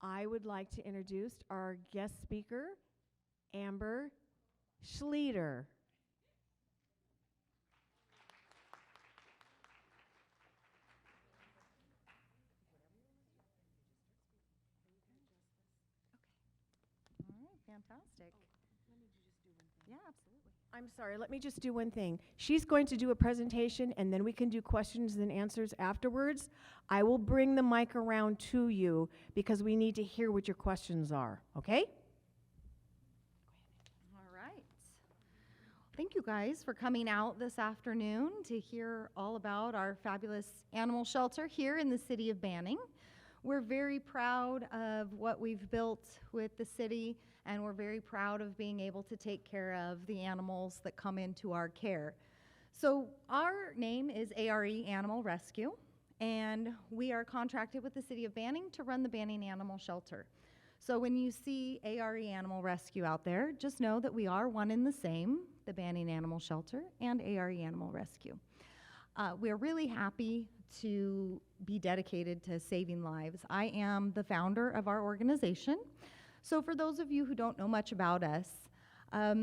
I would like to introduce our guest speaker, Amber Schlieder. All right, fantastic. Yeah, absolutely. I'm sorry, let me just do one thing. She's going to do a presentation, and then we can do questions and answers afterwards. I will bring the mic around to you because we need to hear what your questions are, okay? All right. Thank you guys for coming out this afternoon to hear all about our fabulous animal shelter here in the city of Banning. We're very proud of what we've built with the city, and we're very proud of being able to take care of the animals that come into our care. So our name is ARE Animal Rescue, and we are contracted with the city of Banning to run the Banning Animal Shelter. So when you see ARE Animal Rescue out there, just know that we are one and the same, the Banning Animal Shelter and ARE Animal Rescue. We're really happy to be dedicated to saving lives. I am the founder of our organization. So for those of you who don't know much about us, a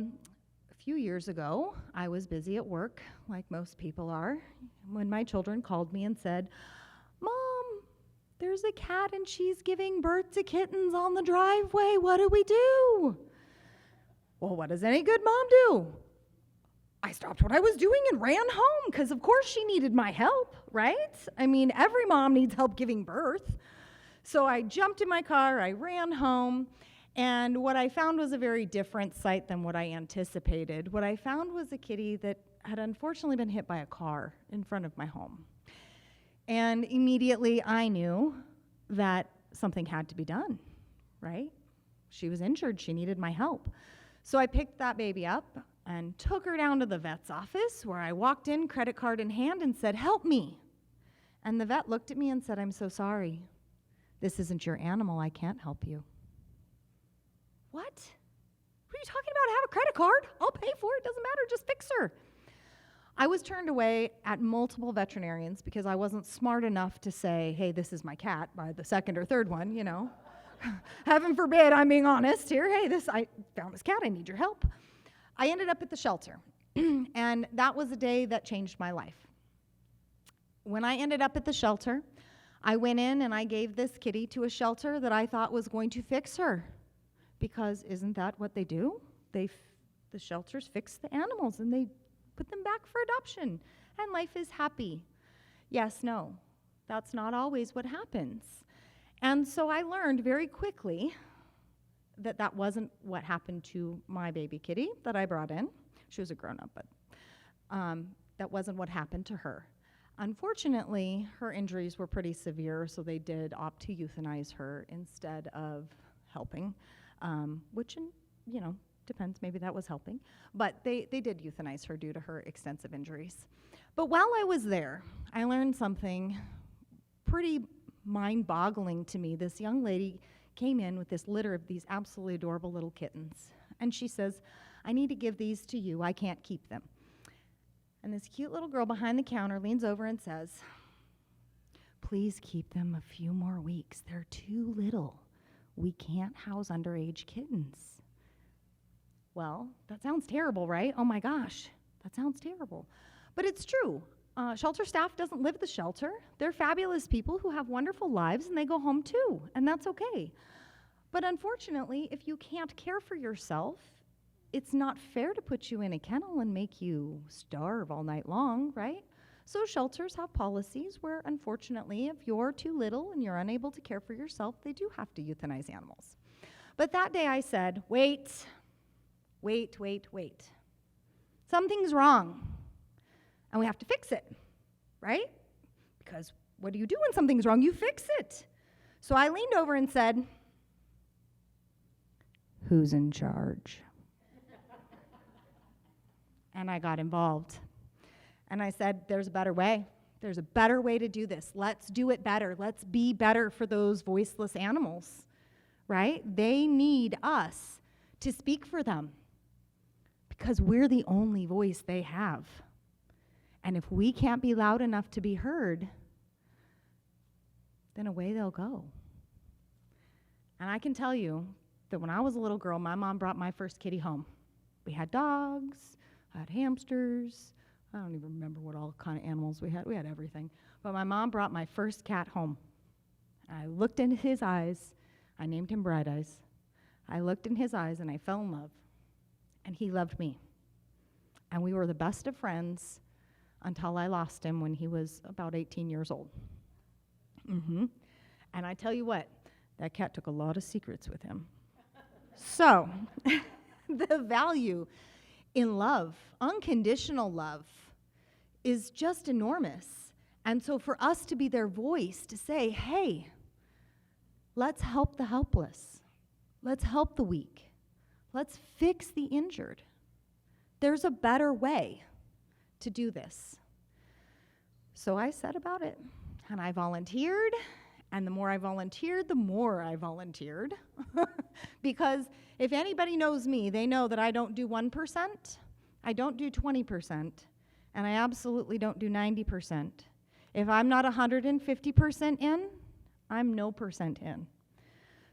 few years ago, I was busy at work, like most people are, when my children called me and said, "Mom, there's a cat and she's giving birth to kittens on the driveway. What do we do?" Well, what does any good mom do? I stopped what I was doing and ran home because, of course, she needed my help, right? I mean, every mom needs help giving birth. So I jumped in my car, I ran home, and what I found was a very different sight than what I anticipated. What I found was a kitty that had unfortunately been hit by a car in front of my home. And immediately I knew that something had to be done, right? She was injured, she needed my help. So I picked that baby up and took her down to the vet's office, where I walked in, credit card in hand, and said, "Help me." And the vet looked at me and said, "I'm so sorry. This isn't your animal. I can't help you." What? What are you talking about? I have a credit card. I'll pay for it. Doesn't matter. Just fix her. I was turned away at multiple veterinarians because I wasn't smart enough to say, "Hey, this is my cat," by the second or third one, you know. Heaven forbid, I'm being honest here. "Hey, I found this cat. I need your help." I ended up at the shelter, and that was a day that changed my life. When I ended up at the shelter, I went in and I gave this kitty to a shelter that I thought was going to fix her, because isn't that what they do? The shelters fix the animals and they put them back for adoption, and life is happy. Yes, no, that's not always what happens. And so I learned very quickly that that wasn't what happened to my baby kitty that I brought in. She was a grown-up, but that wasn't what happened to her. Unfortunately, her injuries were pretty severe, so they did opt to euthanize her instead of helping, which, you know, depends, maybe that was helping. But they did euthanize her due to her extensive injuries. But while I was there, I learned something pretty mind-boggling to me. This young lady came in with this litter of these absolutely adorable little kittens. And she says, "I need to give these to you. I can't keep them." And this cute little girl behind the counter leans over and says, "Please keep them a few more weeks. They're too little. We can't house underage kittens." Well, that sounds terrible, right? Oh my gosh, that sounds terrible. But it's true. Shelter staff doesn't live at the shelter. They're fabulous people who have wonderful lives, and they go home too, and that's okay. But unfortunately, if you can't care for yourself, it's not fair to put you in a kennel and make you starve all night long, right? So shelters have policies where, unfortunately, if you're too little and you're unable to care for yourself, they do have to euthanize animals. But that day I said, wait. Something's wrong, and we have to fix it, right? Because what do you do when something's wrong? You fix it. So I leaned over and said, "Who's in charge?" And I got involved. And I said, there's a better way. There's a better way to do this. Let's do it better. Let's be better for those voiceless animals, right? They need us to speak for them because we're the only voice they have. And if we can't be loud enough to be heard, then away they'll go. And I can tell you that when I was a little girl, my mom brought my first kitty home. We had dogs, I had hamsters. I don't even remember what all kind of animals we had. We had everything. But my mom brought my first cat home. I looked into his eyes. I named him Bright Eyes. I looked in his eyes and I fell in love. And he loved me. And we were the best of friends until I lost him when he was about 18 years old. And I tell you what, that cat took a lot of secrets with him. So, the value in love, unconditional love, is just enormous. And so for us to be their voice, to say, hey, let's help the helpless. Let's help the weak. Let's fix the injured. There's a better way to do this. So I said about it, and I volunteered, and the more I volunteered, the more I volunteered. Because if anybody knows me, they know that I don't do 1%, I don't do 20%, and I absolutely don't do 90%. If I'm not 150% in, I'm no percent in.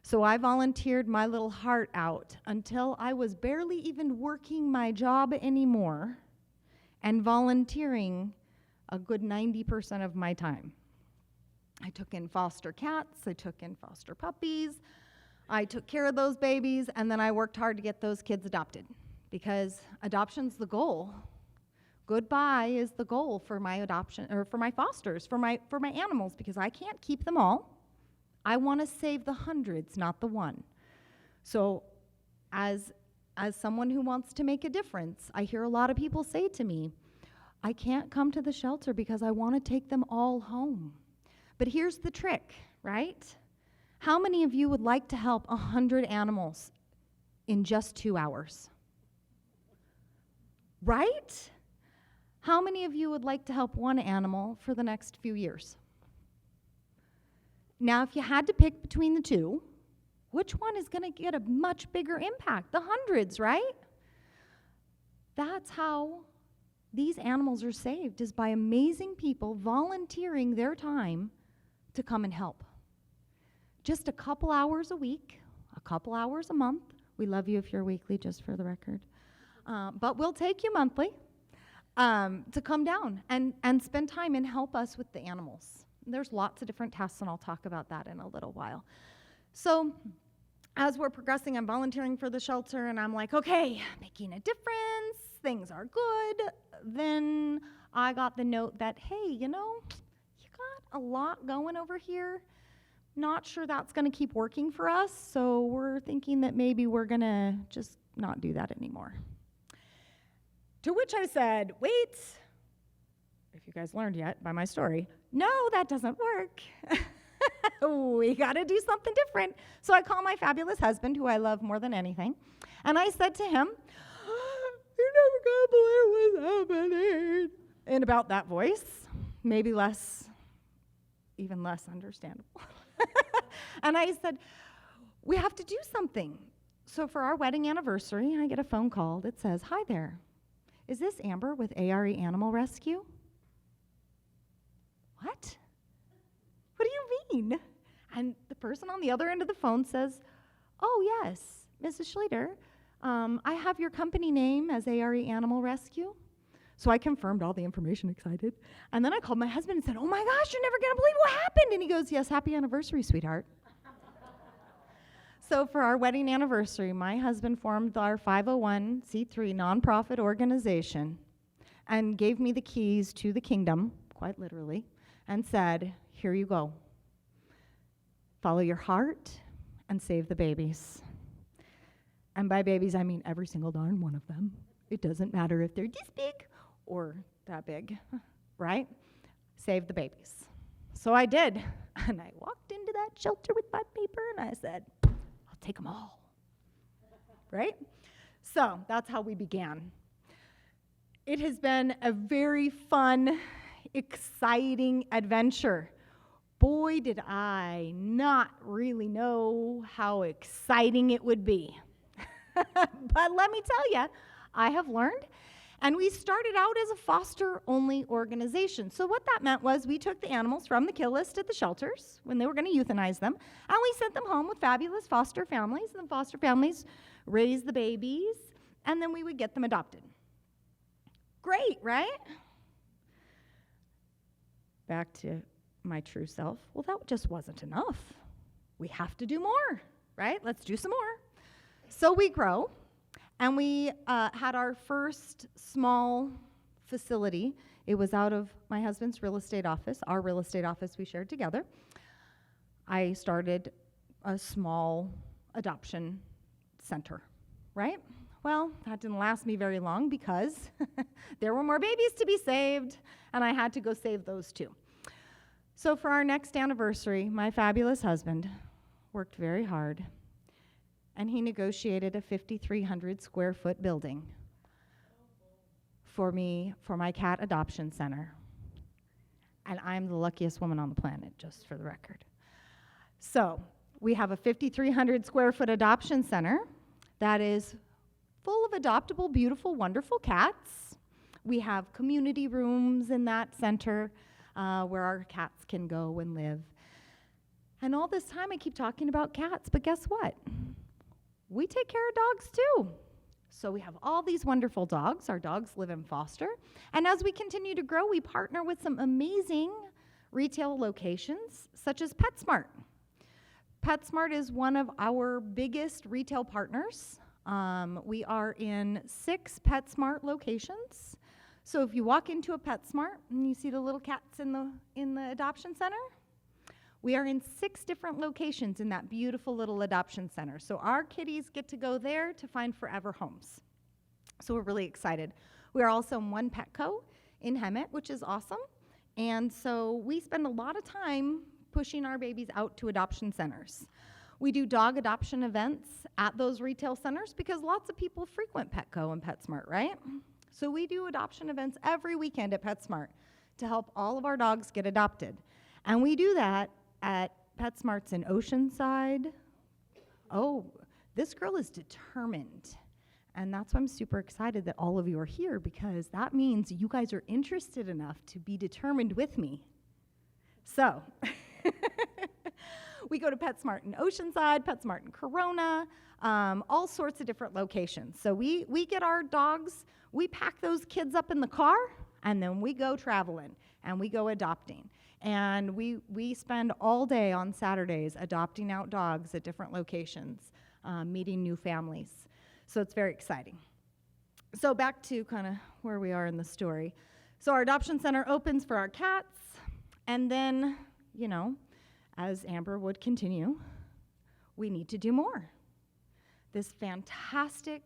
So I volunteered my little heart out until I was barely even working my job anymore and volunteering a good 90% of my time. I took in foster cats, I took in foster puppies, I took care of those babies, and then I worked hard to get those kids adopted, because adoption's the goal. Goodbye is the goal for my adoption, or for my fosters, for my animals, because I can't keep them all. I want to save the hundreds, not the one. So as someone who wants to make a difference, I hear a lot of people say to me, I can't come to the shelter because I want to take them all home. But here's the trick, right? How many of you would like to help 100 animals in just 2 hours? Right? How many of you would like to help one animal for the next few years? Now, if you had to pick between the two, which one is going to get a much bigger impact? The hundreds, right? That's how these animals are saved, is by amazing people volunteering their time to come and help. Just a couple hours a week, a couple hours a month. We love you if you're weekly, just for the record. But we'll take you monthly to come down and spend time and help us with the animals. There's lots of different tasks, and I'll talk about that in a little while. So as we're progressing, I'm volunteering for the shelter, and I'm like, okay, making a difference, things are good. Then I got the note that, hey, you got a lot going over here. Not sure that's going to keep working for us, so we're thinking that maybe we're going to just not do that anymore. To which I said, wait, if you guys learned yet by my story, no, that doesn't work. We got to do something different. So I call my fabulous husband, who I love more than anything, and I said to him, you're never going to believe what's happening. In about that voice, maybe even less understandable. And I said, we have to do something. So for our wedding anniversary, I get a phone call that says, hi there. Is this Amber with ARE Animal Rescue? What? What do you mean? And the person on the other end of the phone says, oh, yes, Mrs. Schlieder, I have your company name as ARE Animal Rescue. So I confirmed all the information, excited. And then I called my husband and said, oh my gosh, you're never going to believe what happened. And he goes, yes, happy anniversary, sweetheart. So for our wedding anniversary, my husband formed our 501c3 nonprofit organization and gave me the keys to the kingdom, quite literally, and said, here you go. Follow your heart and save the babies. And by babies, I mean every single darn one of them. It doesn't matter if they're this big or that big, right? Save the babies. So I did. And I walked into that shelter with my paper and I said, I'll take them all. Right? So that's how we began. It has been a very fun, exciting adventure. Boy, did I not really know how exciting it would be. But let me tell you, I have learned, And we started out as a foster-only organization. So what that meant was we took the animals from the kill list at the shelters when they were going to euthanize them, and we sent them home with fabulous foster families, and the foster families raised the babies, and then we would get them adopted. Great, right? Back to my true self. Well, that just wasn't enough. We have to do more, right? Let's do some more. So we grow, and we had our first small facility. It was out of my husband's real estate office, our real estate office we shared together. I started a small adoption center, right? Well, that didn't last me very long because there were more babies to be saved, and I had to go save those too. So for our next anniversary, my fabulous husband worked very hard, and he negotiated a 5,300 square foot building for me, for my cat adoption center. And I'm the luckiest woman on the planet, just for the record. So we have a 5,300 square foot adoption center that is full of adoptable, beautiful, wonderful cats. We have community rooms in that center where our cats can go and live. And all this time I keep talking about cats, but guess what? We take care of dogs too. So we have all these wonderful dogs. Our dogs live in foster. And as we continue to grow, we partner with some amazing retail locations, such as Petsmart. Petsmart is one of our biggest retail partners. We are in 6 Petsmart locations. So if you walk into a Petsmart and you see the little cats in the adoption center, we are in 6 different locations in that beautiful little adoption center. So our kitties get to go there to find forever homes. So we're really excited. We are also in one Petco in Hemet, which is awesome. And so we spend a lot of time pushing our babies out to adoption centers. We do dog adoption events at those retail centers because lots of people frequent Petco and Petsmart, right? So we do adoption events every weekend at Petsmart to help all of our dogs get adopted. And we do that at Petsmart's in Oceanside. Oh, this girl is determined. And that's why I'm super excited that all of you are here, because that means you guys are interested enough to be determined with me. So we go to Petsmart in Oceanside, Petsmart in Corona, all sorts of different locations. So we get our dogs, we pack those kids up in the car, and then we go traveling, and we go adopting. And we spend all day on Saturdays adopting out dogs at different locations, meeting new families. So it's very exciting. So back to kind of where we are in the story. So our adoption center opens for our cats, and then, you know, as Amber would continue, we need to do more. This fantastic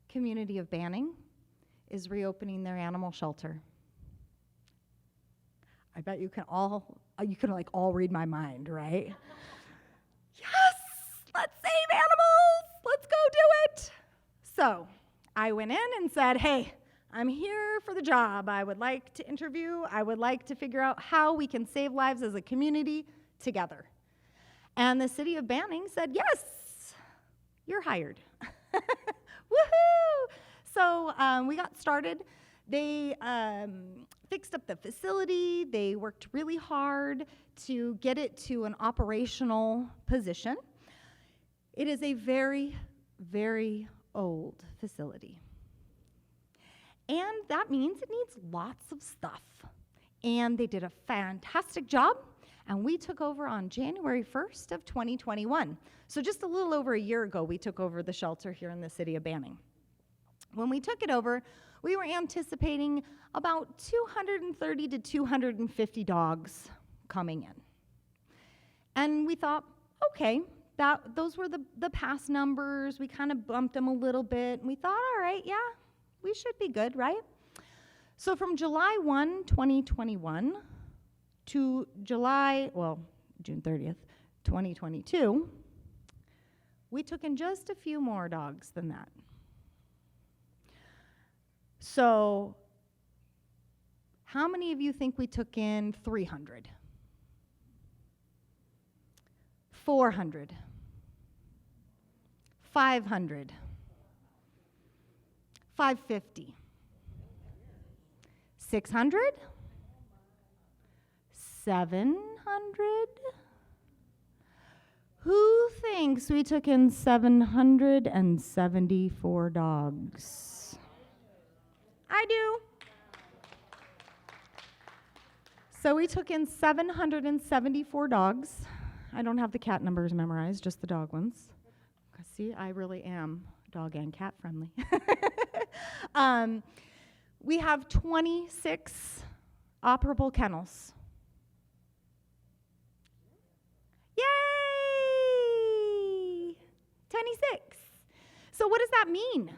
community of Banning is reopening their animal shelter. I bet you can all read my mind, right? Yes, let's save animals, let's go do it. So I went in and said, hey, I'm here for the job. I would like to interview. I would like to figure out how we can save lives as a community together. And the city of Banning said, yes, you're hired. Woohoo! So we got started. They fixed up the facility. They worked really hard to get it to an operational position. It is a very, very old facility. And that means it needs lots of stuff. And they did a fantastic job. And we took over on January 1st of 2021. So just a little over a year ago, we took over the shelter here in the city of Banning. When we took it over, we were anticipating about 230 to 250 dogs coming in. And we thought, okay, those were the past numbers. We kind of bumped them a little bit. And we thought, all right, yeah, we should be good, right? So from July 1, 2021 to June 30th, 2022, we took in just a few more dogs than that. So how many of you think we took in 300? 400? 500? 550? 600? 700? Who thinks we took in 774 dogs? I do. So we took in 774 dogs. I don't have the cat numbers memorized, just the dog ones. See, I really am dog and cat friendly. We have 26 operable kennels. Yay! 26. So what does that mean?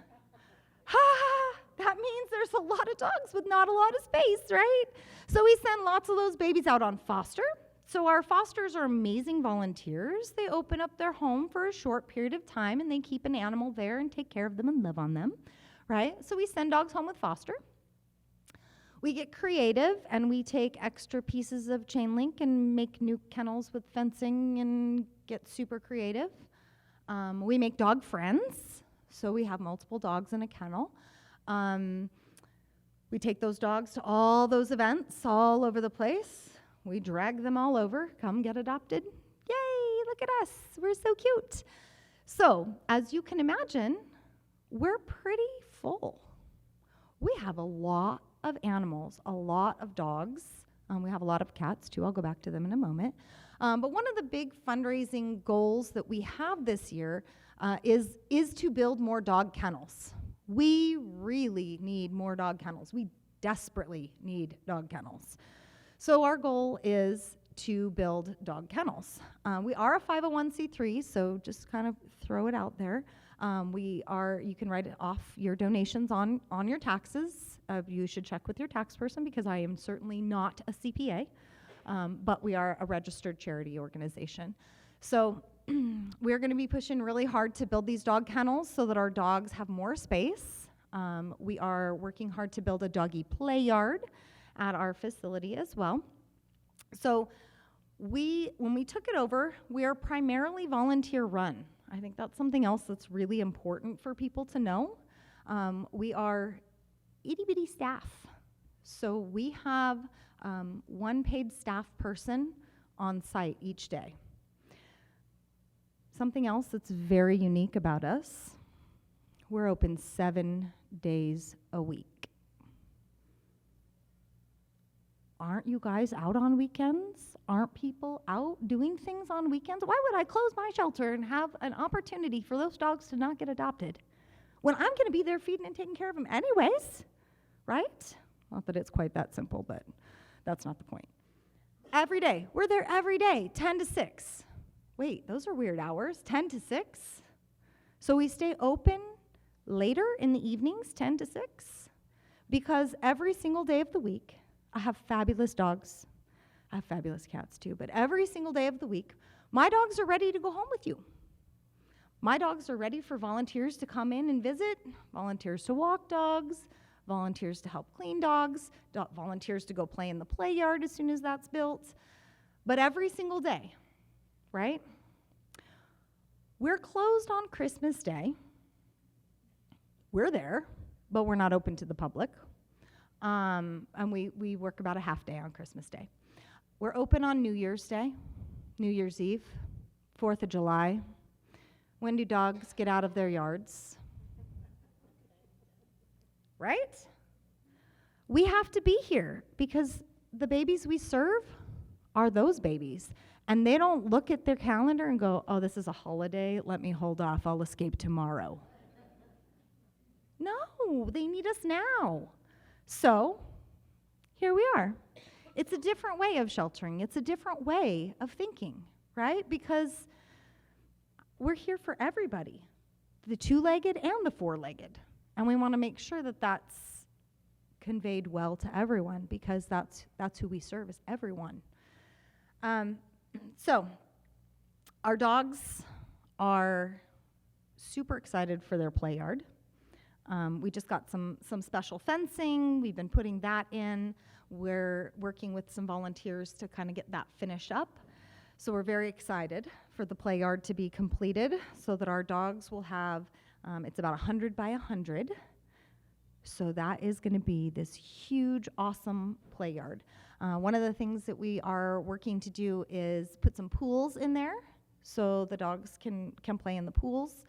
That means there's a lot of dogs with not a lot of space, right? So we send lots of those babies out on foster. So our fosters are amazing volunteers. They open up their home for a short period of time and they keep an animal there and take care of them and love on them, right? So we send dogs home with foster. We get creative and we take extra pieces of chain link and make new kennels with fencing and get super creative. We make dog friends, so we have multiple dogs in a kennel. We take those dogs to all those events all over the place. We drag them all over, come get adopted. Yay, look at us, we're so cute. So, as you can imagine, we're pretty full. We have a lot of animals, a lot of dogs. We have a lot of cats too. I'll go back to them in a moment. But one of the big fundraising goals that we have this year is to build more dog kennels. We really need more dog kennels. We desperately need dog kennels. So our goal is to build dog kennels. We are a 501c3, so just kind of throw it out there. You can write it off your donations on your taxes. You should check with your tax person because I am certainly not a CPA, but we are a registered charity organization. So we're going to be pushing really hard to build these dog kennels so that our dogs have more space. We are working hard to build a doggy play yard at our facility as well. So when we took it over, we are primarily volunteer run. I think that's something else that's really important for people to know. We are itty-bitty staff. So we have one paid staff person on site each day. Something else that's very unique about us, we're open 7 days a week. Aren't you guys out on weekends? Aren't people out doing things on weekends? Why would I close my shelter and have an opportunity for those dogs to not get adopted when I'm going to be there feeding and taking care of them anyways, right? Not that it's quite that simple, but that's not the point. Every day. We're there every day, 10 to 6. Wait, those are weird hours, 10 to 6? So we stay open later in the evenings, 10 to 6, because every single day of the week, I have fabulous dogs. I have fabulous cats too, but every single day of the week, my dogs are ready to go home with you. My dogs are ready for volunteers to come in and visit, volunteers to walk dogs, volunteers to help clean dogs, volunteers to go play in the play yard as soon as that's built. But every single day, right? We're closed on Christmas Day. We're there, but we're not open to the public. And we work about a half day on Christmas Day. We're open on New Year's Day, New Year's Eve, 4th of July. When do dogs get out of their yards? Right? We have to be here because the babies we serve are those babies. And they don't look at their calendar and go, oh, this is a holiday, let me hold off, I'll escape tomorrow. No, they need us now. So, here we are. It's a different way of sheltering. It's a different way of thinking, right? Because we're here for everybody, the two-legged and the four-legged. And we want to make sure that that's conveyed well to everyone because that's who we serve, is everyone. So, our dogs are super excited for their play yard. We just got some special fencing. We've been putting that in. We're working with some volunteers to kind of get that finished up. So we're very excited for the play yard to be completed so that our dogs will have, it's about 100 by 100 So that is going to be this huge, awesome play yard. One of the things that we are working to do is put some pools in there so the dogs can play in the pools.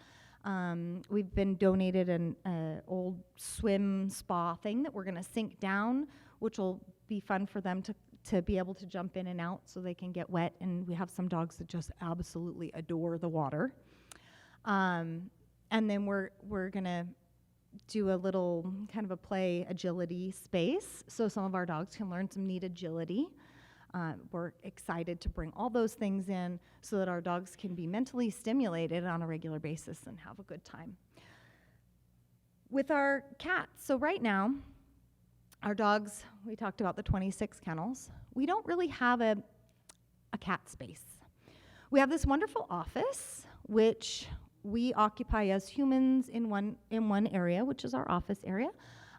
We've been donated an old swim spa thing that we're going to sink down, which will be fun for them to be able to jump in and out so they can get wet. And we have some dogs that just absolutely adore the water. And then we're going to do a little kind of a play agility space so some of our dogs can learn some neat agility. We're excited to bring all those things in so that our dogs can be mentally stimulated on a regular basis and have a good time. With our cats, so right now, our dogs, we talked about the 26 kennels. We don't really have a cat space. We have this wonderful office, which we occupy as humans in one area, which is our office area.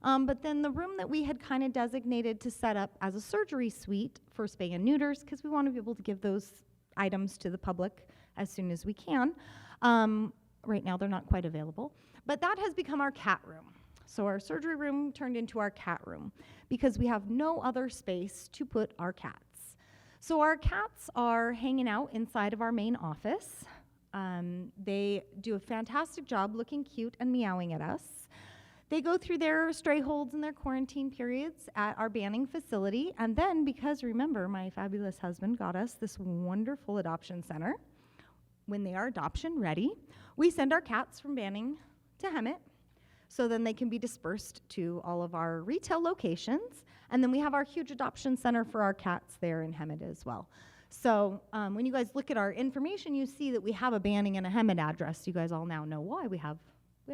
But then the room that we had kind of designated to set up as a surgery suite for spay and neuters, because we want to be able to give those items to the public as soon as we can. Right now, they're not quite available. But that has become our cat room. So our surgery room turned into our cat room because we have no other space to put our cats. So our cats are hanging out inside of our main office. They do a fantastic job looking cute and meowing at us. They go through their stray holds and their quarantine periods at our Banning facility. And then, because remember, my fabulous husband got us this wonderful adoption center, when they are adoption ready, we send our cats from Banning to Hemet. So then they can be dispersed to all of our retail locations. And then we have our huge adoption center for our cats there in Hemet as well. So when you guys look at our information, you see that we have a Banning and a Hemet address. You guys all now know why we have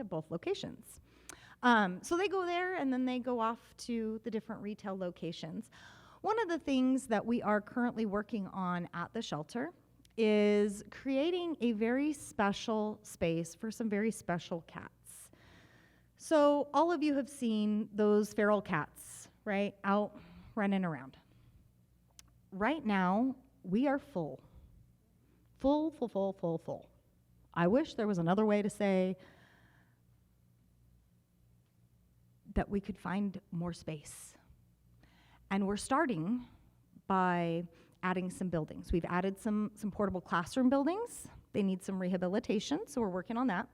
both locations. So they go there, and then they go off to the different retail locations. One of the things that we are currently working on at the shelter is creating a very special space for some very special cats. So all of you have seen those feral cats, right, out running around. Right now, we are full. Full. I wish there was another way to say that we could find more space. And we're starting by adding some buildings. We've added some portable classroom buildings. They need some rehabilitation, so we're working on that.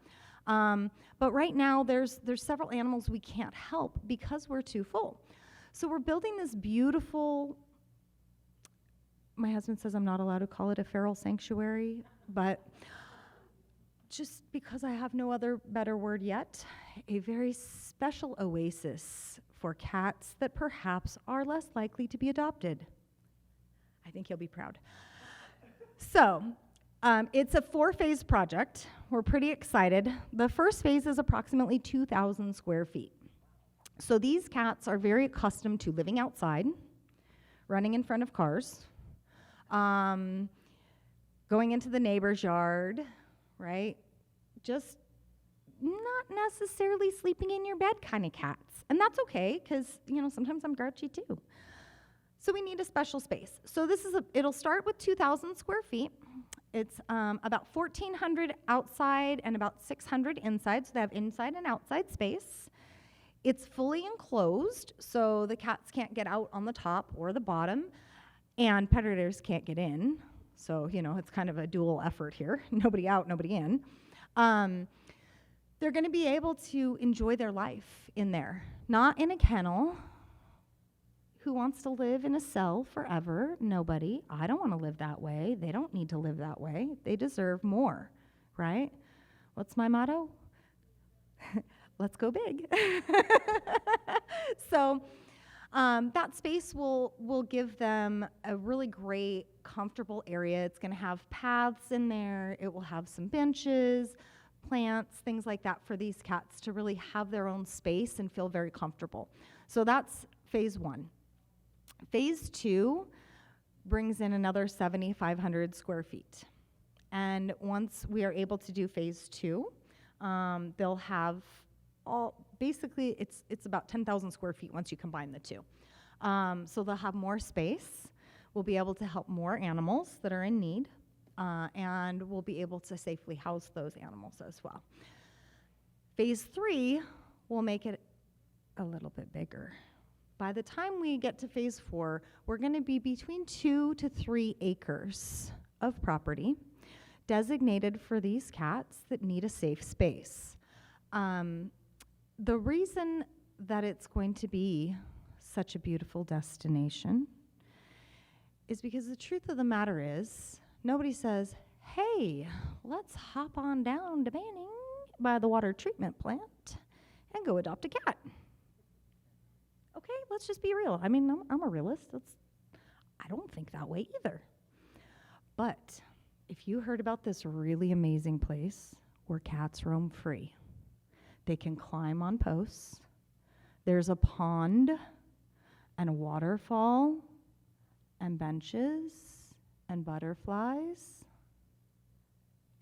But right now, there's several animals we can't help because we're too full. So we're building this beautiful, my husband says I'm not allowed to call it a feral sanctuary, but just because I have no other better word yet, a very special oasis for cats that perhaps are less likely to be adopted. I think he'll be proud. So, it's a 4-phase project. We're pretty excited. The first phase is approximately 2,000 square feet. So these cats are very accustomed to living outside, running in front of cars, going into the neighbor's yard, right? Just not necessarily sleeping in your bed kind of cats. And that's okay, because, sometimes I'm grouchy too. So we need a special space. So it'll start with 2,000 square feet. It's about 1,400 outside and about 600 inside, so they have inside and outside space. It's fully enclosed, so the cats can't get out on the top or the bottom, and predators can't get in. So, it's kind of a dual effort here. Nobody out, nobody in. They're going to be able to enjoy their life in there, not in a kennel. Who wants to live in a cell forever? Nobody. I don't want to live that way. They don't need to live that way. They deserve more, right? What's my motto? Let's go big. So that space will give them a really great, comfortable area. It's going to have paths in there. It will have some benches, plants, things like that for these cats to really have their own space and feel very comfortable. So that's phase 1. Phase 2 brings in another 7,500 square feet. And once we are able to do phase 2, they'll have basically it's about 10,000 square feet once you combine the two. So they'll have more space. We'll be able to help more animals that are in need, and we'll be able to safely house those animals as well. Phase 3 will make it a little bit bigger. By the time we get to phase 4, we're going to be between 2 to 3 acres of property designated for these cats that need a safe space. The reason that it's going to be such a beautiful destination is because the truth of the matter is, nobody says, hey, let's hop on down to Banning by the water treatment plant and go adopt a cat. Okay, let's just be real. I mean, I'm a realist. I don't think that way either. But if you heard about this really amazing place where cats roam free, they can climb on posts, there's a pond and a waterfall and benches and butterflies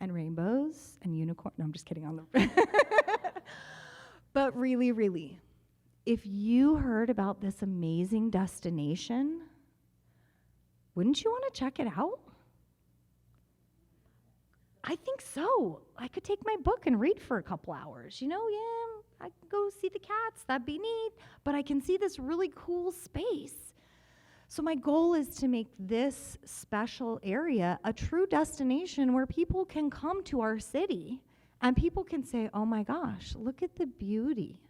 and rainbows and unicorn. No, I'm just kidding on the But really, really, if you heard about this amazing destination, wouldn't you want to check it out? I think so. I could take my book and read for a couple hours. Yeah, I could go see the cats. That'd be neat. But I can see this really cool space. So my goal is to make this special area a true destination where people can come to our city and people can say, oh my gosh, look at the beauty.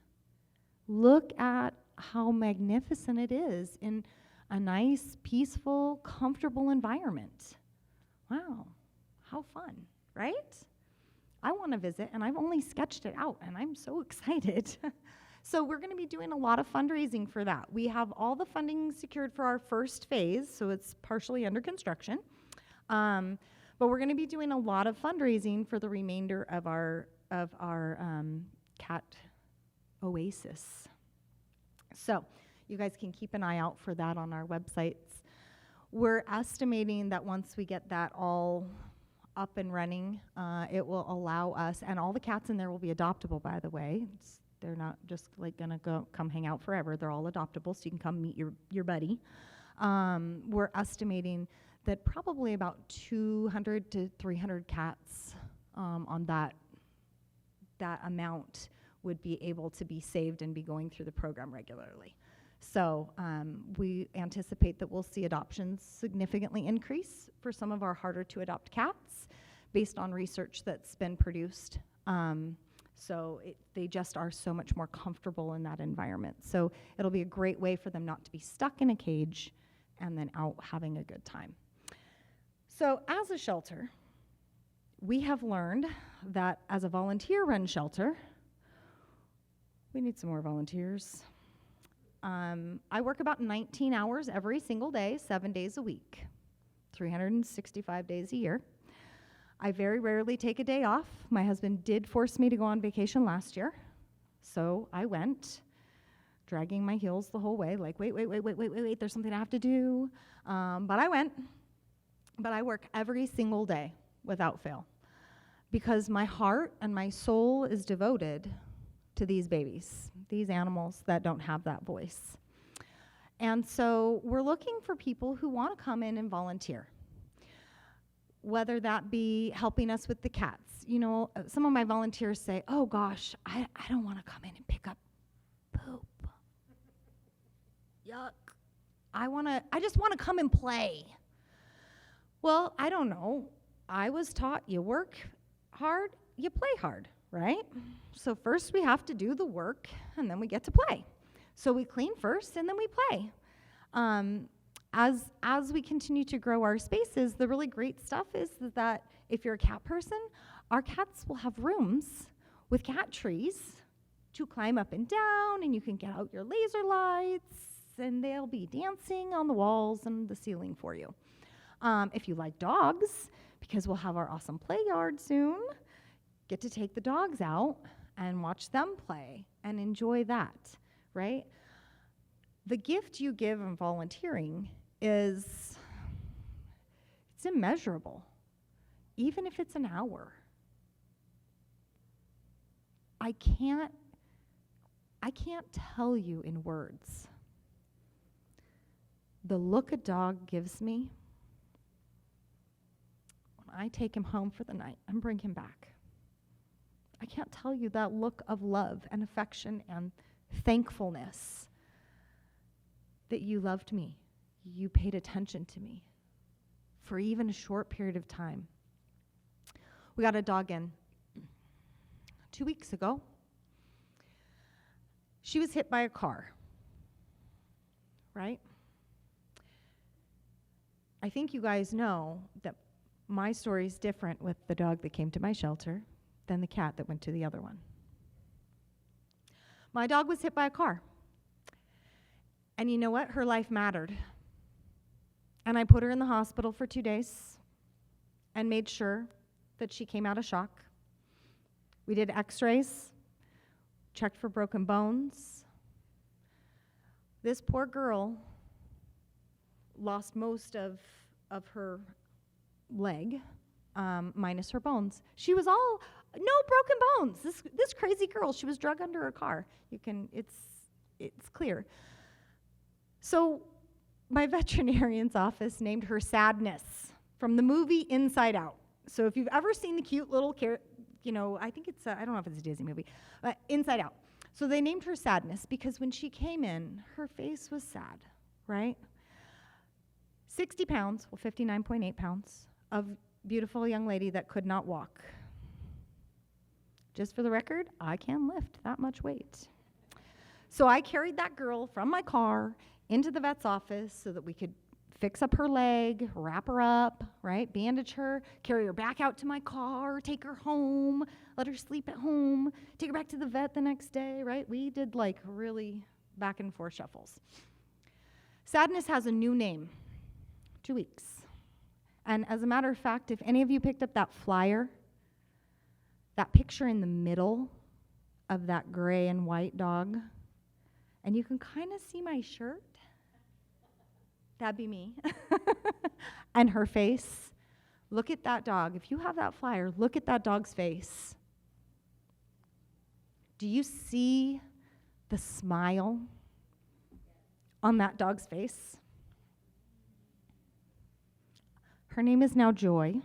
Look at how magnificent it is in a nice, peaceful, comfortable environment. Wow, how fun, right? I want to visit, and I've only sketched it out, and I'm so excited. So we're going to be doing a lot of fundraising for that. We have all the funding secured for our first phase, so it's partially under construction. But we're going to be doing a lot of fundraising for the remainder of our cat oasis. So you guys can keep an eye out for that on our websites. We're estimating that once we get that all up and running, it will allow us, and all the cats in there will be adoptable, by the way. They're not just like gonna come hang out forever. They're all adoptable, so you can come meet your buddy. We're estimating that probably about 200 to 300 cats on that amount would be able to be saved and be going through the program regularly. So we anticipate that we'll see adoptions significantly increase for some of our harder to adopt cats based on research that's been produced. They just are so much more comfortable in that environment. So it'll be a great way for them not to be stuck in a cage and then out having a good time. So as a shelter, we have learned that as a volunteer-run shelter, we need some more volunteers. I work about 19 hours every single day, 7 days a week, 365 days a year. I very rarely take a day off. My husband did force me to go on vacation last year, so I went, dragging my heels the whole way, like, wait, there's something I have to do. But I went, but I work every single day without fail because my heart and my soul is devoted to these babies, these animals that don't have that voice. And so we're looking for people who want to come in and volunteer, whether that be helping us with the cats. Some of my volunteers say, oh gosh, I don't want to come in and pick up poop. Yuck. I just want to come and play. Well, I don't know. I was taught you work hard, you play hard, right? So first we have to do the work, and then we get to play. So we clean first, and then we play. As we continue to grow our spaces, the really great stuff is that if you're a cat person, our cats will have rooms with cat trees to climb up and down, and you can get out your laser lights, and they'll be dancing on the walls and the ceiling for you. If you like dogs, because we'll have our awesome play yard soon, get to take the dogs out and watch them play and enjoy that, right? The gift you give in volunteering it's immeasurable, even if it's an hour. I can't tell you in words the look a dog gives me when I take him home for the night and bring him back. I can't tell you that look of love and affection and thankfulness that you loved me, you paid attention to me for even a short period of time. We got a dog in 2 weeks ago. She was hit by a car, right? I think you guys know that my story is different with the dog that came to my shelter than the cat that went to the other one. My dog was hit by a car. And you know what? Her life mattered. And I put her in the hospital for 2 days and made sure that she came out of shock. We did x-rays, checked for broken bones. This poor girl lost most of her leg, minus her bones. She was all, no broken bones. This crazy girl, she was drugged under a car. It's clear. So my veterinarian's office named her Sadness from the movie Inside Out. So if you've ever seen the cute little I think it's, I don't know if it's a Disney movie, Inside Out. So they named her Sadness because when she came in, her face was sad, right? 60 pounds, well, 59.8 pounds of beautiful young lady that could not walk. Just for the record, I can lift that much weight. So I carried that girl from my car into the vet's office so that we could fix up her leg, wrap her up, right? Bandage her, carry her back out to my car, take her home, let her sleep at home, take her back to the vet the next day, right? We did like really back and forth shuffles. Sadness has a new name, 2 weeks. And as a matter of fact, if any of you picked up that flyer, that picture in the middle of that gray and white dog, and you can kind of see my shirt, that'd be me. And her face. Look at that dog. If you have that flyer, look at that dog's face. Do you see the smile on that dog's face? Her name is now Joy.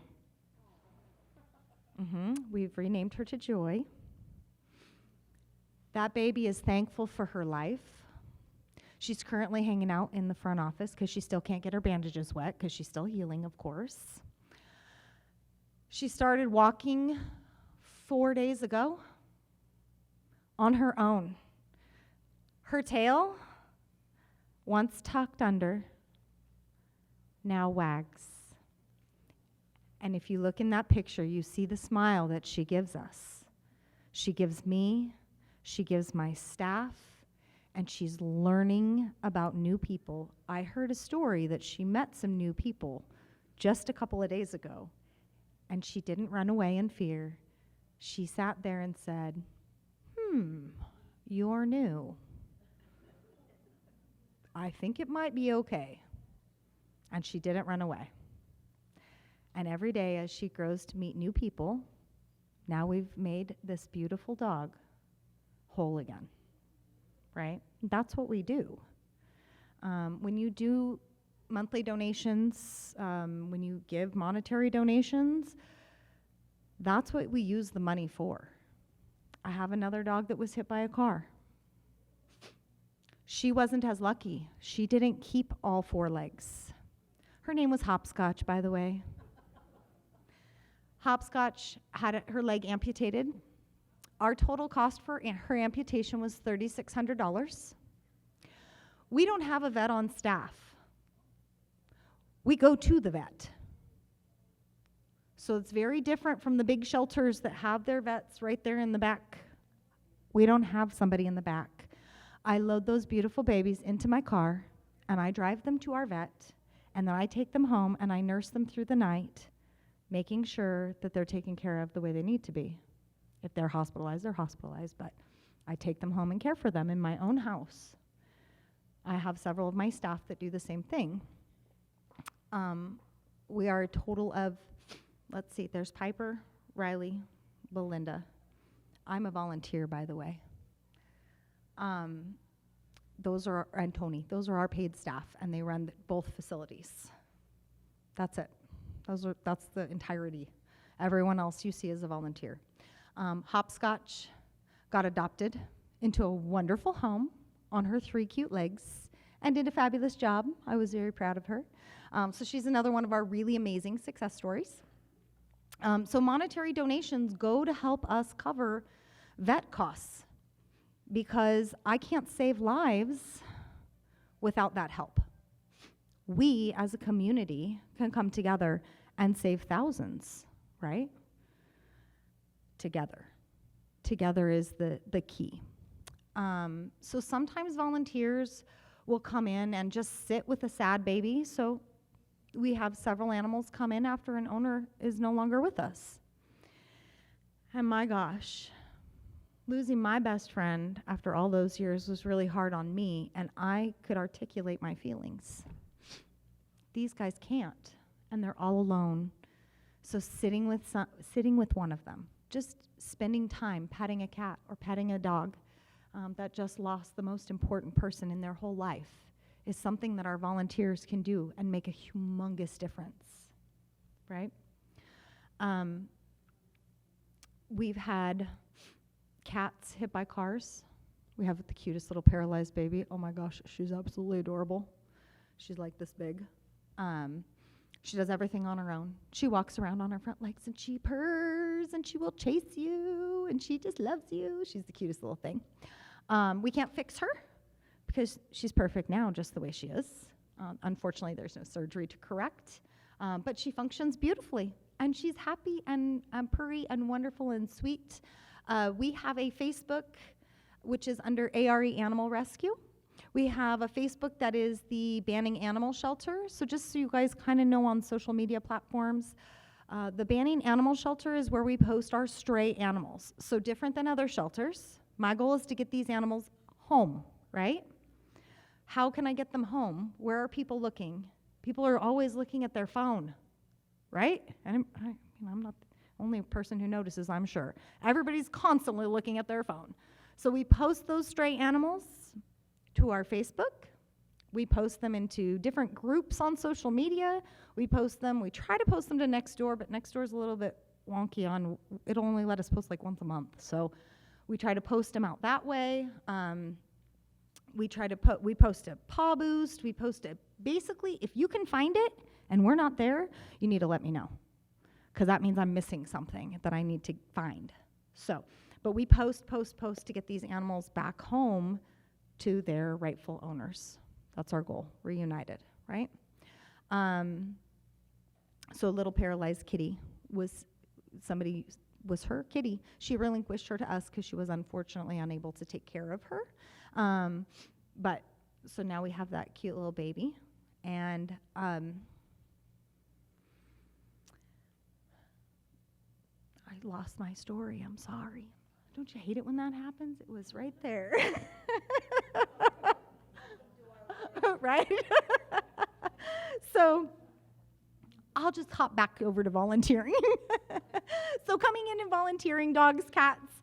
We've renamed her to Joy. That baby is thankful for her life. She's currently hanging out in the front office because she still can't get her bandages wet because she's still healing, of course. She started walking 4 days ago on her own. Her tail, once tucked under, now wags. And if you look in that picture, you see the smile that she gives us. She gives me, she gives my staff, and she's learning about new people. I heard a story that she met some new people just a couple of days ago, and she didn't run away in fear. She sat there and said, you're new. I think it might be okay. And she didn't run away. And every day as she grows to meet new people, now we've made this beautiful dog whole again, right? That's what we do. When you do monthly donations, when you give monetary donations, that's what we use the money for. I have another dog that was hit by a car. She wasn't as lucky. She didn't keep all 4 legs. Her name was Hopscotch, by the way. Hopscotch had her leg amputated. Our total cost for her amputation was $3,600. We don't have a vet on staff. We go to the vet. So it's very different from the big shelters that have their vets right there in the back. We don't have somebody in the back. I load those beautiful babies into my car, and I drive them to our vet, and then I take them home, and I nurse them through the night, making sure that they're taken care of the way they need to be. If they're hospitalized, but I take them home and care for them in my own house. I have several of my staff that do the same thing. We are a total of, let's see, there's Piper, Riley, Belinda. I'm a volunteer, by the way. And Tony. Those are our paid staff, and they run both facilities. That's it. That's the entirety. Everyone else you see is a volunteer. Hopscotch got adopted into a wonderful home on her 3 cute legs and did a fabulous job. I was very proud of her. So she's another one of our really amazing success stories. So monetary donations go to help us cover vet costs because I can't save lives without that help. We as a community can come together and save thousands, right? Together. Together is the key. So sometimes volunteers will come in and just sit with a sad baby. So we have several animals come in after an owner is no longer with us. And my gosh, losing my best friend after all those years was really hard on me, and I could articulate my feelings. These guys can't, and they're all alone. So sitting with one of them, just spending time petting a cat or petting a dog that just lost the most important person in their whole life is something that our volunteers can do and make a humongous difference, right? We've had cats hit by cars. We have the cutest little paralyzed baby. Oh my gosh, she's absolutely adorable. She's like this big. She does everything on her own. She walks around on her front legs and she purrs and she will chase you and she just loves you. She's the cutest little thing. We can't fix her because she's perfect now just the way she is. Unfortunately, there's no surgery to correct, but she functions beautifully and she's happy and purry and wonderful and sweet. We have a Facebook which is under ARE Animal Rescue. We have a Facebook that is the Banning Animal Shelter. So just so you guys kind of know on social media platforms, the Banning Animal Shelter is where we post our stray animals. So different than other shelters, my goal is to get these animals home, right? How can I get them home? Where are people looking? People are always looking at their phone, right? And I'm not the only person who notices, I'm sure. Everybody's constantly looking at their phone. So we post those stray animals to our Facebook. We post them into different groups on social media. We try to post them to Nextdoor, but Nextdoor is a little bit wonky on, it'll only let us post like once a month. So we try to post them out that way. We post a paw boost. We post a, basically, if you can find it and we're not there, you need to let me know. Because that means I'm missing something that I need to find. So, but we post to get these animals back home to their rightful owners. That's our goal, reunited, right? So a little paralyzed kitty was her kitty. She relinquished her to us because she was unfortunately unable to take care of her. But so now we have that cute little baby. And I lost my story, I'm sorry. Don't you hate it when that happens? It was right there. Right? So I'll just hop back over to volunteering. So coming in and volunteering, dogs, cats.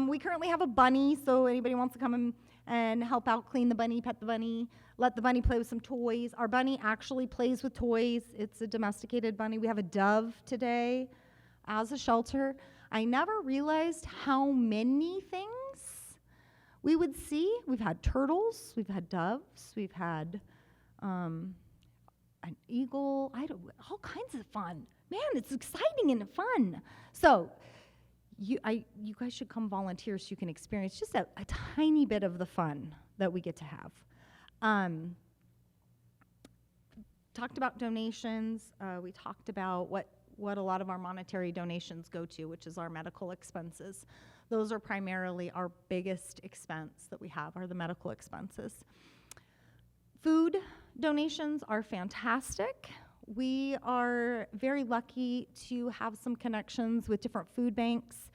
We currently have a bunny, so anybody wants to come and help out, clean the bunny, pet the bunny, let the bunny play with some toys. Our bunny actually plays with toys. It's a domesticated bunny. We have a dove today as a shelter. I never realized how many things we would see. We've had turtles, we've had doves, we've had an eagle, all kinds of fun. Man, it's exciting and fun. So you guys should come volunteer so you can experience just a tiny bit of the fun that we get to have. Talked about donations. We talked about what a lot of our monetary donations go to, which is our medical expenses. Those are primarily our biggest expense that we have, are the medical expenses. Food donations are fantastic. We are very lucky to have some connections with different food banks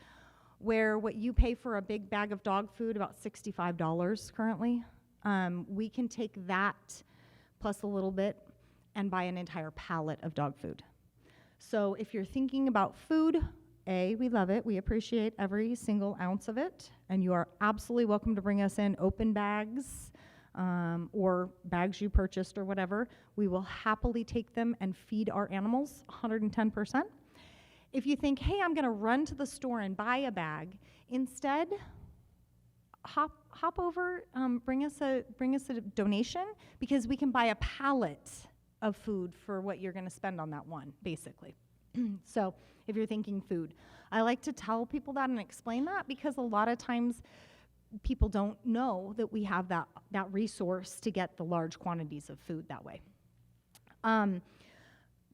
where what you pay for a big bag of dog food, about $65 currently, we can take that plus a little bit and buy an entire pallet of dog food. So if you're thinking about food, we love it. We appreciate every single ounce of it. And you are absolutely welcome to bring us in open bags or bags you purchased or whatever. We will happily take them and feed our animals 110%. If you think, hey, I'm going to run to the store and buy a bag, instead, hop over, bring us a donation, because we can buy a pallet of food for what you're going to spend on that one, basically. So if you're thinking food, I like to tell people that and explain that, because a lot of times people don't know that we have that resource to get the large quantities of food that way.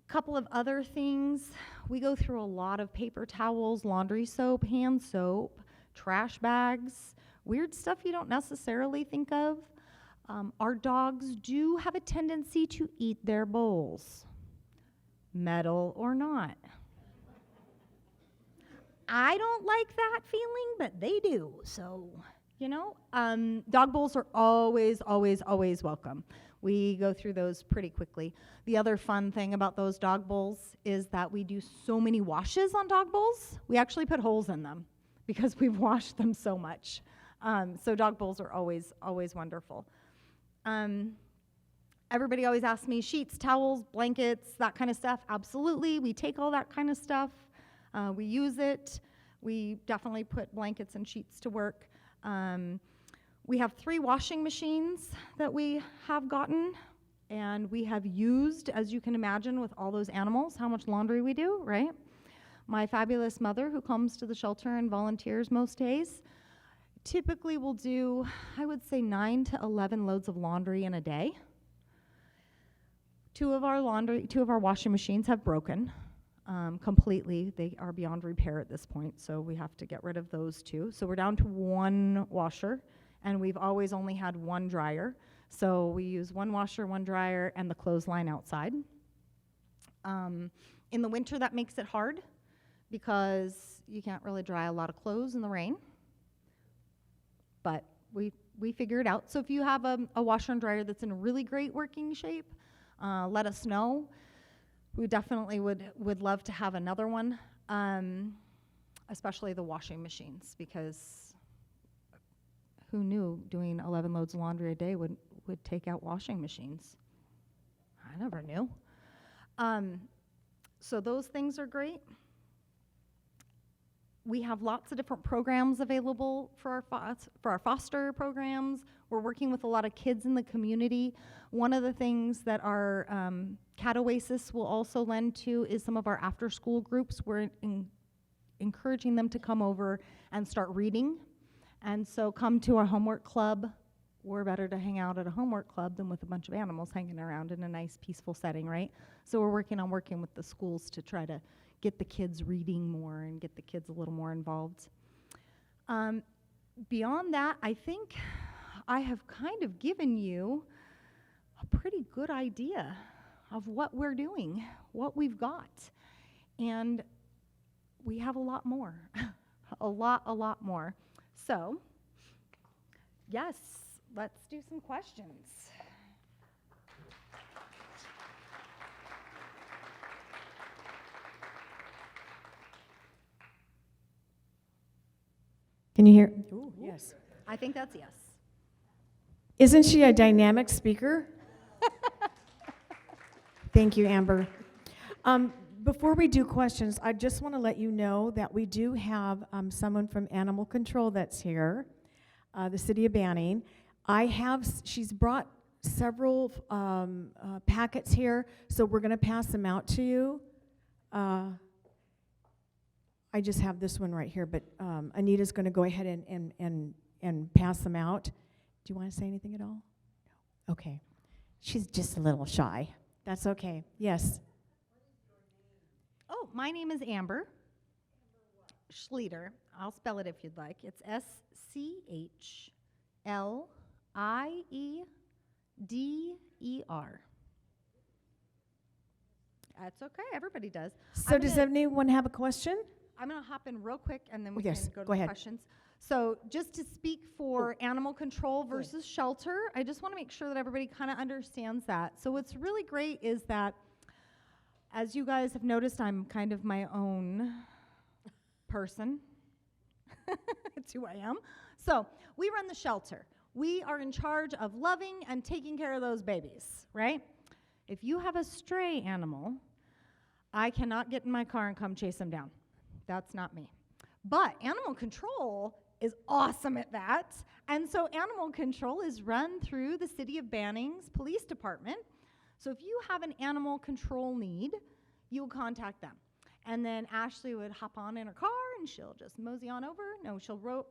Couple of other things, we go through a lot of paper towels, laundry soap, hand soap, trash bags, weird stuff you don't necessarily think of. Our dogs do have a tendency to eat their bowls, metal or not. I don't like that feeling, but they do, so, dog bowls are always, always, always welcome. We go through those pretty quickly. The other fun thing about those dog bowls is that we do so many washes on dog bowls, we actually put holes in them because we've washed them so much. So dog bowls are always, always wonderful. Everybody always asks me, sheets, towels, blankets, that kind of stuff. Absolutely, we take all that kind of stuff. We use it. We definitely put blankets and sheets to work. We have 3 washing machines that we have gotten, and we have used, as you can imagine, with all those animals, how much laundry we do, right? My fabulous mother, who comes to the shelter and volunteers most days, typically will do, I would say, 9 to 11 loads of laundry in a day. 2 of our washing machines have broken completely. They are beyond repair at this point, so we have to get rid of those 2. So we're down to 1 washer, and we've always only had 1 dryer. So we use 1 washer, 1 dryer, and the clothesline outside. In the winter, that makes it hard because you can't really dry a lot of clothes in the rain. But we figure it out. So if you have a washer and dryer that's in really great working shape, let us know. We definitely would love to have another one, especially the washing machines, because who knew doing 11 loads of laundry a day would take out washing machines? I never knew. So those things are great. We have lots of different programs available for our foster programs. We're working with a lot of kids in the community. One of the things that our Cat Oasis will also lend to is some of our after-school groups. We're encouraging them to come over and start reading. And so come to our homework club. We're better to hang out at a homework club than with a bunch of animals hanging around in a nice, peaceful setting, right? So we're working with the schools to try to get the kids reading more and get the kids a little more involved. Beyond that, I think I have kind of given you a pretty good idea of what we're doing, what we've got. And we have a lot more, a lot more. So, yes, let's do some questions. Can you hear? Ooh, yes. I think that's yes. Isn't she a dynamic speaker? Thank you, Amber. Before we do questions, I just want to let you know that we do have someone from Animal Control that's here, the City of Banning. She's brought several packets here, so we're going to pass them out to you. I just have this one right here, but Anita's going to go ahead and pass them out. Do you want to say anything at all? No. Okay. She's just a little shy. That's okay. Yes. Oh, my name is Amber. Schlieder. I'll spell it if you'd like. It's SCHLIEDER. That's okay. Everybody does. So does anyone have a question? I'm going to hop in real quick, and then we Yes, can go to go the ahead. questions. So just to speak for animal control versus shelter, I just want to make sure that everybody kind of understands that. So what's really great is that, as you guys have noticed, I'm kind of my own person. It's who I am. So we run the shelter. We are in charge of loving and taking care of those babies, right? If you have a stray animal, I cannot get in my car and come chase them down. That's not me. But animal control is awesome at that. And so animal control is run through the City of Banning's police department. So if you have an animal control need, you'll contact them. And then Ashley would hop on in her car and she'll just mosey on over. No, she'll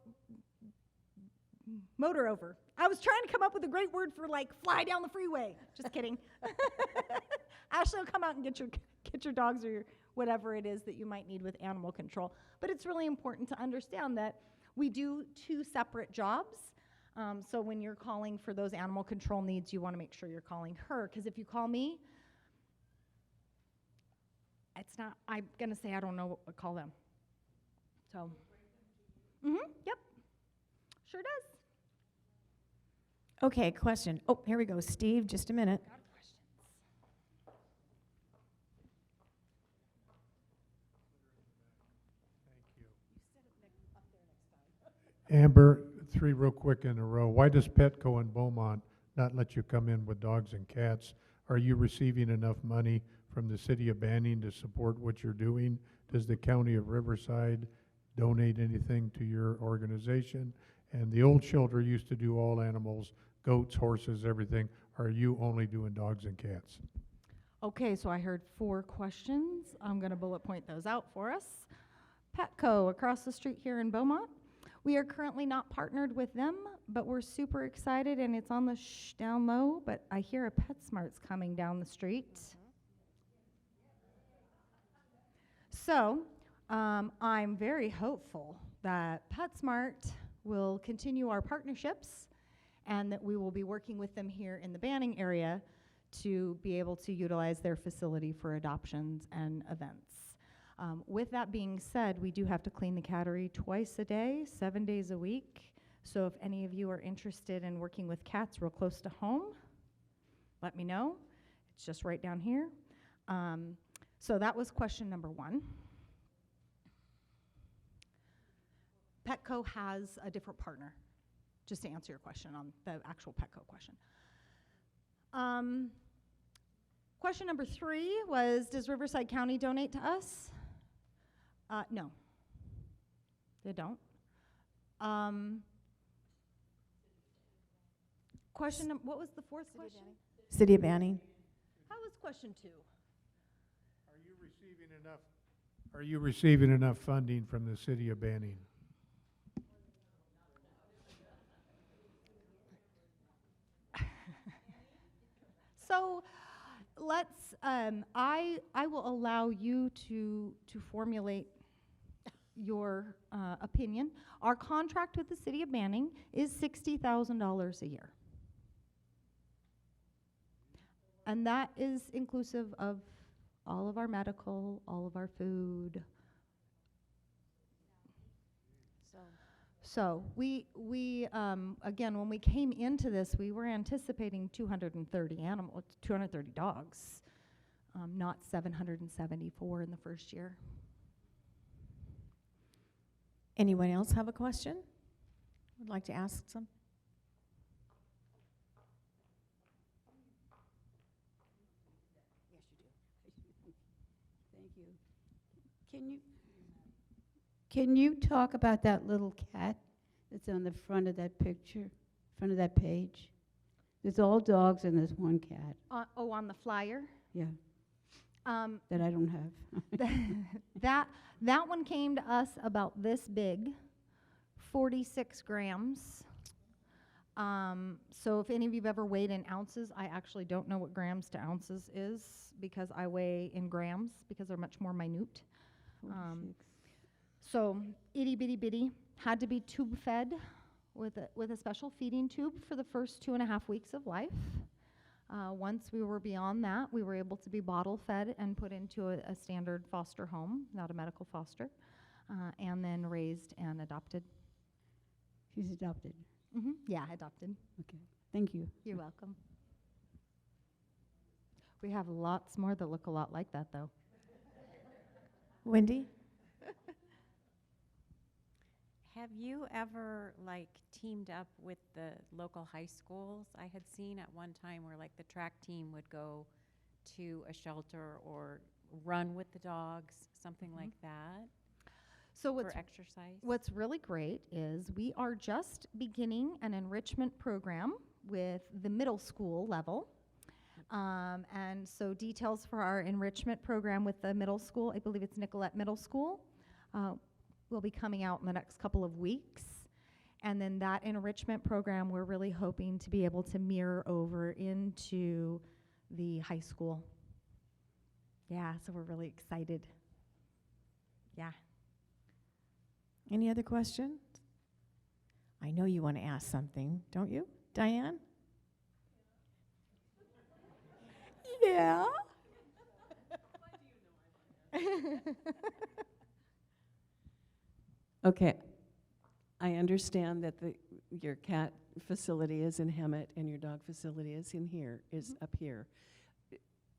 motor over. I was trying to come up with a great word for like fly down the freeway. Just kidding. Ashley will come out and get your dogs or your whatever it is that you might need with animal control. But it's really important to understand that we do two separate jobs. So when you're calling for those animal control needs, you want to make sure you're calling her. Because if you call me, I'm going to say I don't know what to call them. So, yep, sure does. Okay, question. Oh, here we go. Steve, just a minute. Got questions. Amber, 3 real quick in a row. Why does Petco in Beaumont not let you come in with dogs and cats? Are you receiving enough money from the city of Banning to support what you're doing? Does the county of Riverside donate anything to your organization? And the old shelter used to do all animals, goats, horses, everything. Are you only doing dogs and cats? Okay, so I heard 4 questions. I'm going to bullet point those out for us. Petco across the street here in Beaumont. We are currently not partnered with them, but we're super excited, and it's on the down low, but I hear a Petsmart's coming down the street. So I'm very hopeful that Petsmart will continue our partnerships and that we will be working with them here in the Banning area to be able to utilize their facility for adoptions and events. With that being said, we do have to clean the cattery twice a day, 7 days a week. So if any of you are interested in working with cats real close to home, let me know. It's just right down here. So that was question number 1. Petco has a different partner, just to answer your question on the actual Petco question. Question number 3 was, does Riverside County donate to us? No, they don't. What was the 4th question? City of Banning. How was question 2? Are you receiving enough funding from the city of Banning? So let's, I will allow you to formulate your opinion. Our contract with the city of Banning is $60,000 a year. And that is inclusive of all of our medical, all of our food. So we again, when we came into this, we were anticipating 230 dogs, not 774 in the first year. Anyone else have a question? Would like to ask some? Yes, you do. Thank you. Can you talk about that little cat that's on the front of that picture, front of that page? There's all dogs and there's one cat. On the flyer? Yeah. That I don't have. That one came to us about this big, 46 grams. So if any of you've ever weighed in ounces, I actually don't know what grams to ounces is because I weigh in grams because they're much more minute. 46. So itty bitty bitty, had to be tube fed with a special feeding tube for the first 2.5 weeks of life. Once we were beyond that, we were able to be bottle fed and put into a standard foster home, not a medical foster, and then raised and adopted. She's adopted. Yeah, adopted. Okay. Thank you. You're welcome. We have lots more that look a lot like that, though. Wendy? Have you ever teamed up with the local high schools? I had seen at one time where the track team would go to a shelter or run with the dogs, something like that. So for exercise? what's really great is we are just beginning an enrichment program with the middle school level. And so details for our enrichment program with the middle school, I believe it's Nicollet Middle School, will be coming out in the next couple of weeks. And then that enrichment program, we're really hoping to be able to mirror over into the high school. Yeah, so we're really excited. Yeah. Any other questions? I know you want to ask something, don't you, Diane? Yeah. Okay, I understand that your cat facility is in Hemet and your dog facility is in here, is up here.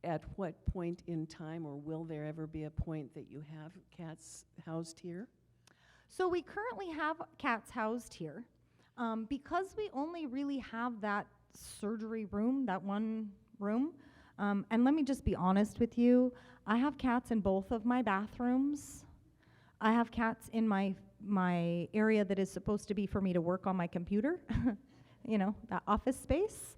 At what point in time, or will there ever be a point that you have cats housed here? So we currently have cats housed here. Because we only really have that surgery room, that one room, and let me just be honest with you, I have cats in both of my bathrooms. I have cats in my area that is supposed to be for me to work on my computer, you know, that office space.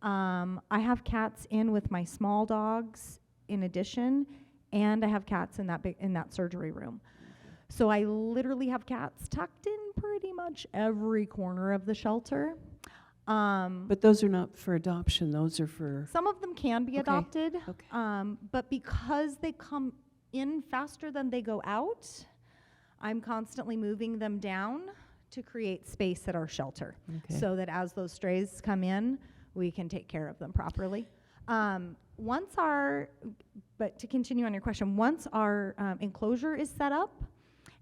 I have cats in with my small dogs in addition, and I have cats in that surgery room. So I literally have cats tucked in pretty much every corner of the shelter. But those are not for adoption, those are for, Some of them can be Okay, adopted, okay. but because they come in faster than they go out, I'm constantly moving them down to create space at our shelter, Okay. so that as those strays come in, we can take care of them properly. But to continue on your question, once our enclosure is set up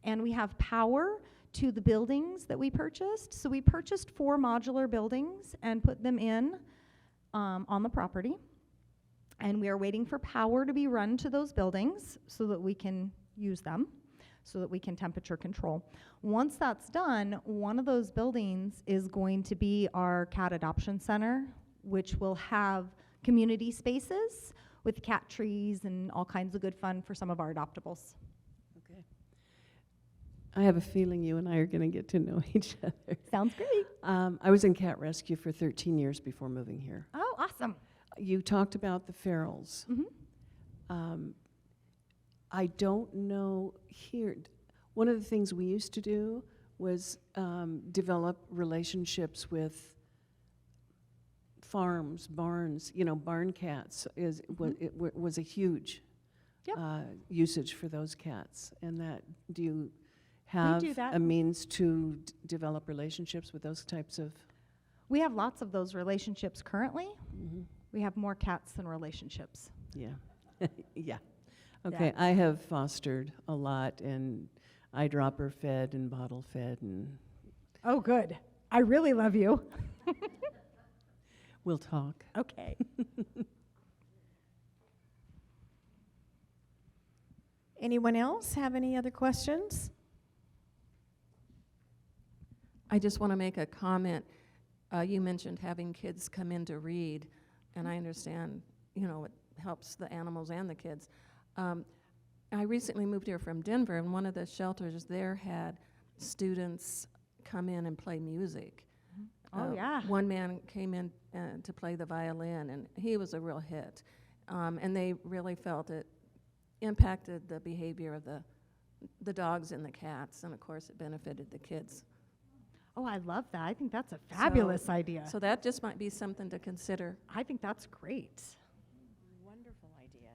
and we have power to the buildings that we purchased, so we purchased 4 modular buildings and put them in on the property. And we are waiting for power to be run to those buildings so that we can use them, so that we can temperature control. Once that's done, one of those buildings is going to be our cat adoption center, which will have community spaces with cat trees and all kinds of good fun for some of our adoptables. okay. I have a feeling you and I are going to get to know each other. Sounds great. I was in cat rescue for 13 years before moving here. Oh, awesome. You talked about the ferals. Mhm. I don't know here. One of the things we used to do was develop relationships with farms, barns. You know, barn cats was a huge Yep. usage for those cats. And that, do you have do that. a means to develop relationships with those types of? We have lots of those relationships currently. We have more cats than relationships. Yeah, yeah. Okay, I have fostered a lot, and eyedropper fed and bottle fed, and Oh, good. I really love you. we'll talk. Okay. Anyone else have any other questions? I just want to make a comment. You mentioned having kids come in to read, and I understand, you know, it helps the animals and the kids. I recently moved here from Denver, and one of the shelters there had students come in and play music. Oh, yeah. One man came in to play the violin, and he was a real hit. And they really felt it impacted the behavior of the dogs and the cats, and of course it benefited the kids. Oh, I love that. I think that's a fabulous idea. So that just might be something to consider. I think that's great. Wonderful idea.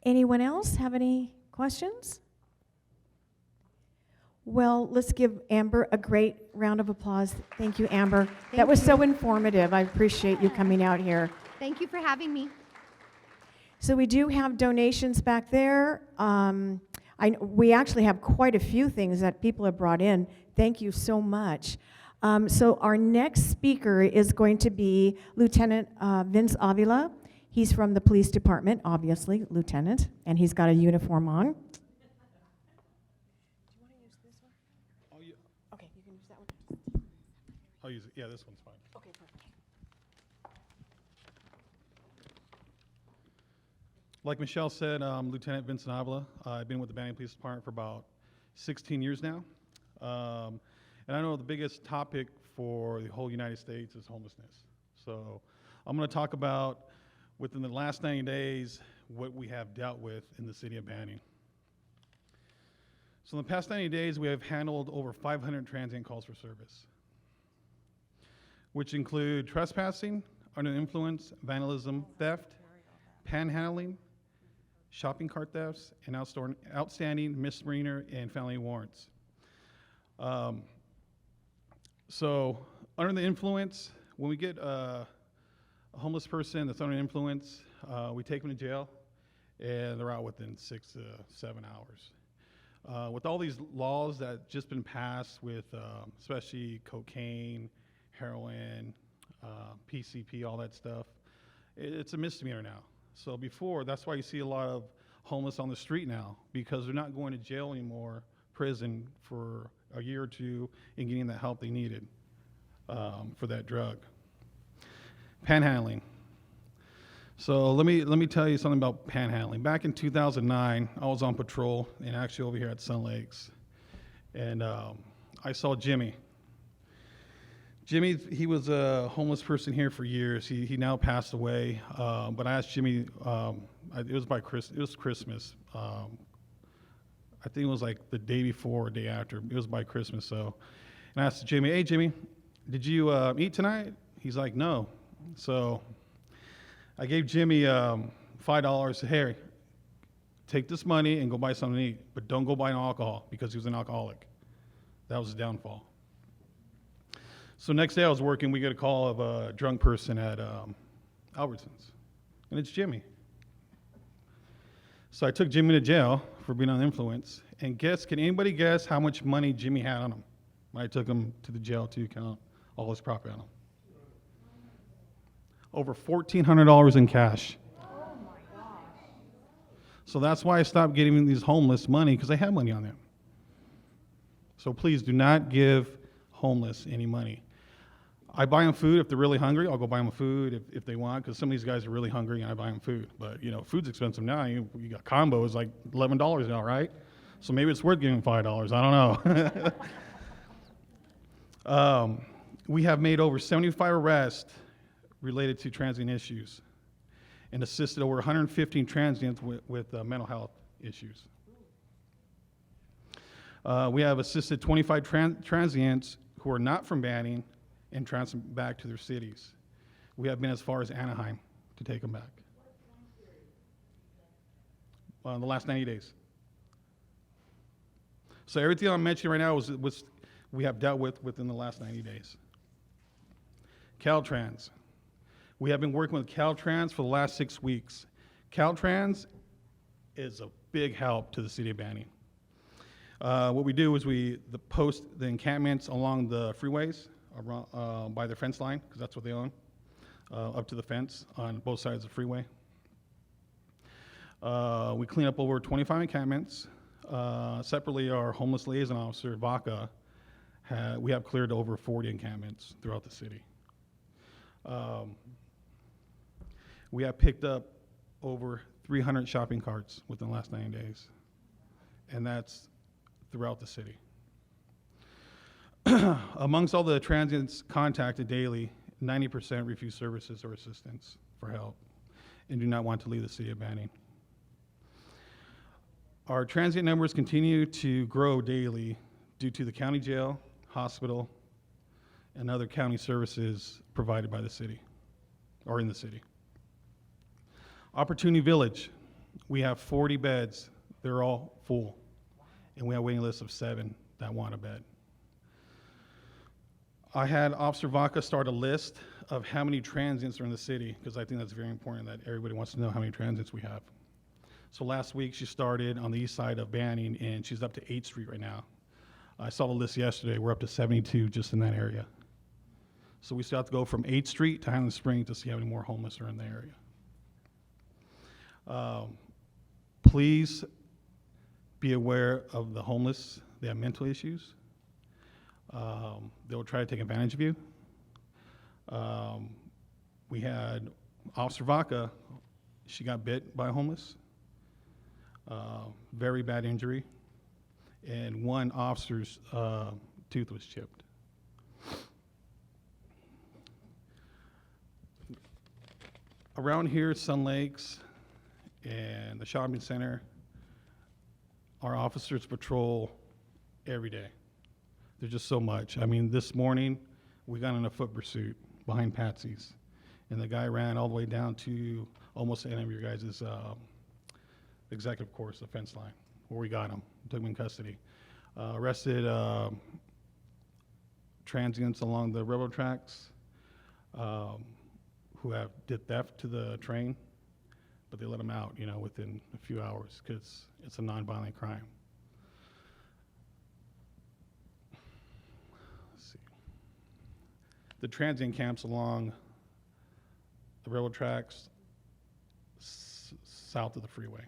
Anyone else have any questions? Well, let's give Amber a great round of applause. Thank you, Amber. That Thank was you. so informative. I appreciate you coming out here. Thank you for having me. So we do have donations back there. We actually have quite a few things that people have brought in. Thank you so much. So our next speaker is going to be Lieutenant Vince Avila. He's from the police department, obviously, Lieutenant, and he's got a uniform on. Okay, you can use that one. I'll use it. Yeah, this one's fine. Okay, perfect. Like Michelle said, Lieutenant Vincent Avila. I've been with the Banning Police Department for about 16 years now. And I know the biggest topic for the whole United States is homelessness. So I'm going to talk about, within the last 90 days, what we have dealt with in the city of Banning. So in the past 90 days, we have handled over 500 transient calls for service, which include trespassing, under the influence, vandalism, theft, panhandling, shopping cart thefts, and outstanding misdemeanor and felony warrants. So under the influence, when we get a homeless person that's under influence, we take them to jail, and they're out within 6 to 7 hours. With all these laws that just been passed with especially cocaine, heroin, PCP, all that stuff, it's a misdemeanor now. So before, that's why you see a lot of homeless on the street now, because they're not going to jail anymore, prison for a year or two and getting the help they needed for that drug. Panhandling. So let me tell you something about panhandling. Back in 2009, I was on patrol, and actually over here at Sun Lakes, and I saw Jimmy. Jimmy, he was a homeless person here for years. He now passed away, but I asked Jimmy, it was Christmas. I think it was like the day before or day after. It was by Christmas, so. And I asked Jimmy, hey, Jimmy, did you eat tonight? He's like, no. So I gave Jimmy $5. Said, hey, take this money and go buy something to eat, but don't go buy an alcohol, because he was an alcoholic. That was his downfall. So next day I was working, we get a call of a drunk person at Albertsons, and it's Jimmy. So I took Jimmy to jail for being on influence, and can anybody guess how much money Jimmy had on him when I took him to the jail to count all his property on him? Over $1,400 in cash. Oh my gosh. So that's why I stopped giving these homeless money, because they had money on them. So please do not give homeless any money. I buy them food if they're really hungry. I'll go buy them food if they want, because some of these guys are really hungry and I buy them food. But food's expensive now. You got combos like $11 now, right? So maybe it's worth giving $5. I don't know. We have made over 75 arrests related to transient issues, and assisted over 115 transients with mental health issues. We have assisted 25 transients who are not from Banning and transfer them back to their cities. We have been as far as Anaheim to take them back. In the last 90 days. So everything I'm mentioning right now was we have dealt with within the last 90 days. Caltrans. We have been working with Caltrans for the last 6 weeks. Caltrans is a big help to the city of Banning. What we do is we post the encampments along the freeways by the fence line, because that's what they own, up to the fence on both sides of the freeway. We clean up over 25 encampments. Separately, our homeless liaison officer, Vaca, we have cleared over 40 encampments throughout the city. We have picked up over 300 shopping carts within the last 90 days, and that's throughout the city. Amongst all the transients contacted daily, 90% refuse services or assistance for help and do not want to leave the city of Banning. Our transient numbers continue to grow daily due to the county jail, hospital, and other county services provided by the city or in the city. Opportunity Village, we have 40 beds. They're all full, and we have a waiting list of 7 that want a bed. I had Officer Vaca start a list of how many transients are in the city, because I think that's very important that everybody wants to know how many transients we have. So last week she started on the east side of Banning, and she's up to 8th Street right now. I saw the list yesterday. We're up to 72 just in that area. So we still have to go from 8th Street to Highland Springs to see how many more homeless are in the area. Please be aware of the homeless. They have mental issues. They'll try to take advantage of you. We had Officer Vaca. She got bit by a homeless, very bad injury, and one officer's tooth was chipped. Around here, Sun Lakes and the shopping center, our officers patrol every day. There's just so much. I mean, this morning, we got in a foot pursuit behind Patsy's, and the guy ran all the way down to almost the end of your guys' executive course, the fence line, where we got him, took him in custody. Arrested transients along the railroad tracks who did theft to the train, but they let them out, you know, within a few hours because it's a nonviolent crime. Let's see. The transient camps along the railroad tracks south of the freeway.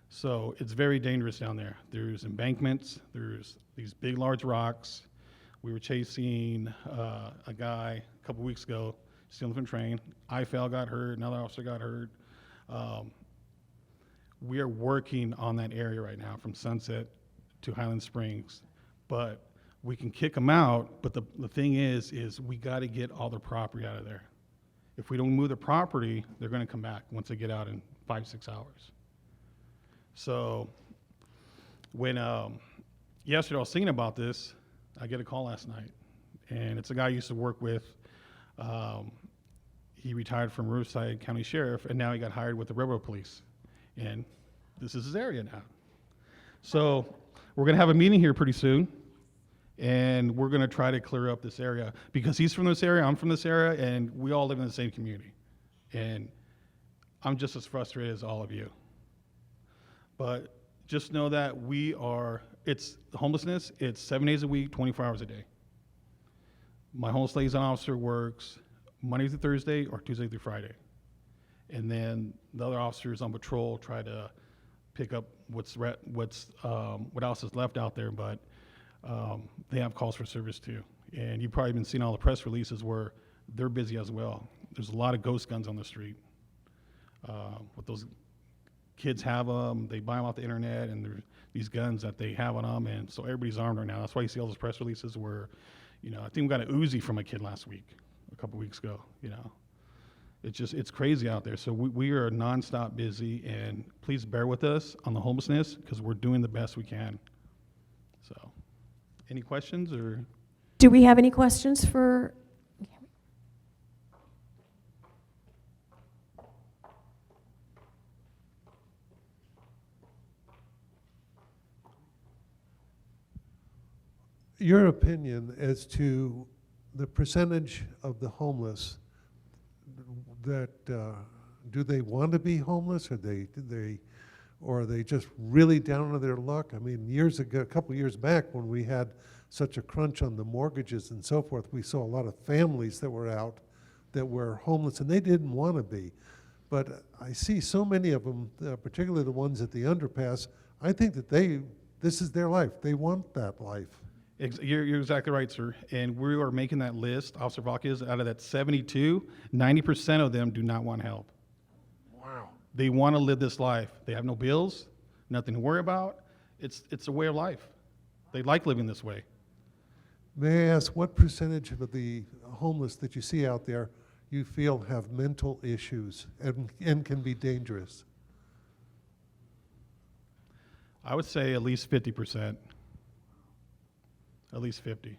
So it's very dangerous down there. There's embankments, there's these big, large rocks. We were chasing a guy a couple weeks ago, stealing from a train. I fell, got hurt, another officer got hurt. We are working on that area right now from Sunset to Highland Springs, but we can kick them out, but the thing is we gotta get all their property out of there. If we don't move the property, they're gonna come back once they get out in 5-6 hours. So when yesterday I was thinking about this, I get a call last night, and it's a guy I used to work with. He retired from Riverside County Sheriff, and now he got hired with the Railroad Police, and this is his area now. So we're gonna have a meeting here pretty soon, and we're gonna try to clear up this area because he's from this area, I'm from this area, and we all live in the same community. And I'm just as frustrated as all of you. But just know that it's homelessness, it's 7 days a week, 24 hours a day. My homeless liaison officer works Monday through Thursday or Tuesday through Friday. And then the other officers on patrol try to pick up what else is left out there, but they have calls for service too. And you've probably been seeing all the press releases where they're busy as well. There's a lot of ghost guns on the street. What those kids have them, they buy them off the internet, and there's these guns that they have on them, and so everybody's armed right now. That's why you see all those press releases where, you know, I think we got an Uzi from a kid last week, a couple weeks ago, you know. It's crazy out there. So we are nonstop busy, and please bear with us on the homelessness because we're doing the best we can. So, any questions or? Do we have any questions for? Your opinion as to the percentage of the homeless that do they want to be homeless, or are they just really down on their luck? I mean, years ago, a couple years back, when we had such a crunch on the mortgages and so forth, we saw a lot of families that were out that were homeless, and they didn't want to be. But I see so many of them, particularly the ones at the underpass. I think that this is their life. They want that life. You're exactly right, sir. And we are making that list. Officer Valk is out of that 72, 90% of them do not want help. Wow. They want to live this life. They have no bills, nothing to worry about. It's a way of life. They like living this way. May I ask what percentage of the homeless that you see out there you feel have mental issues and can be dangerous? I would say at least 50%. At least 50.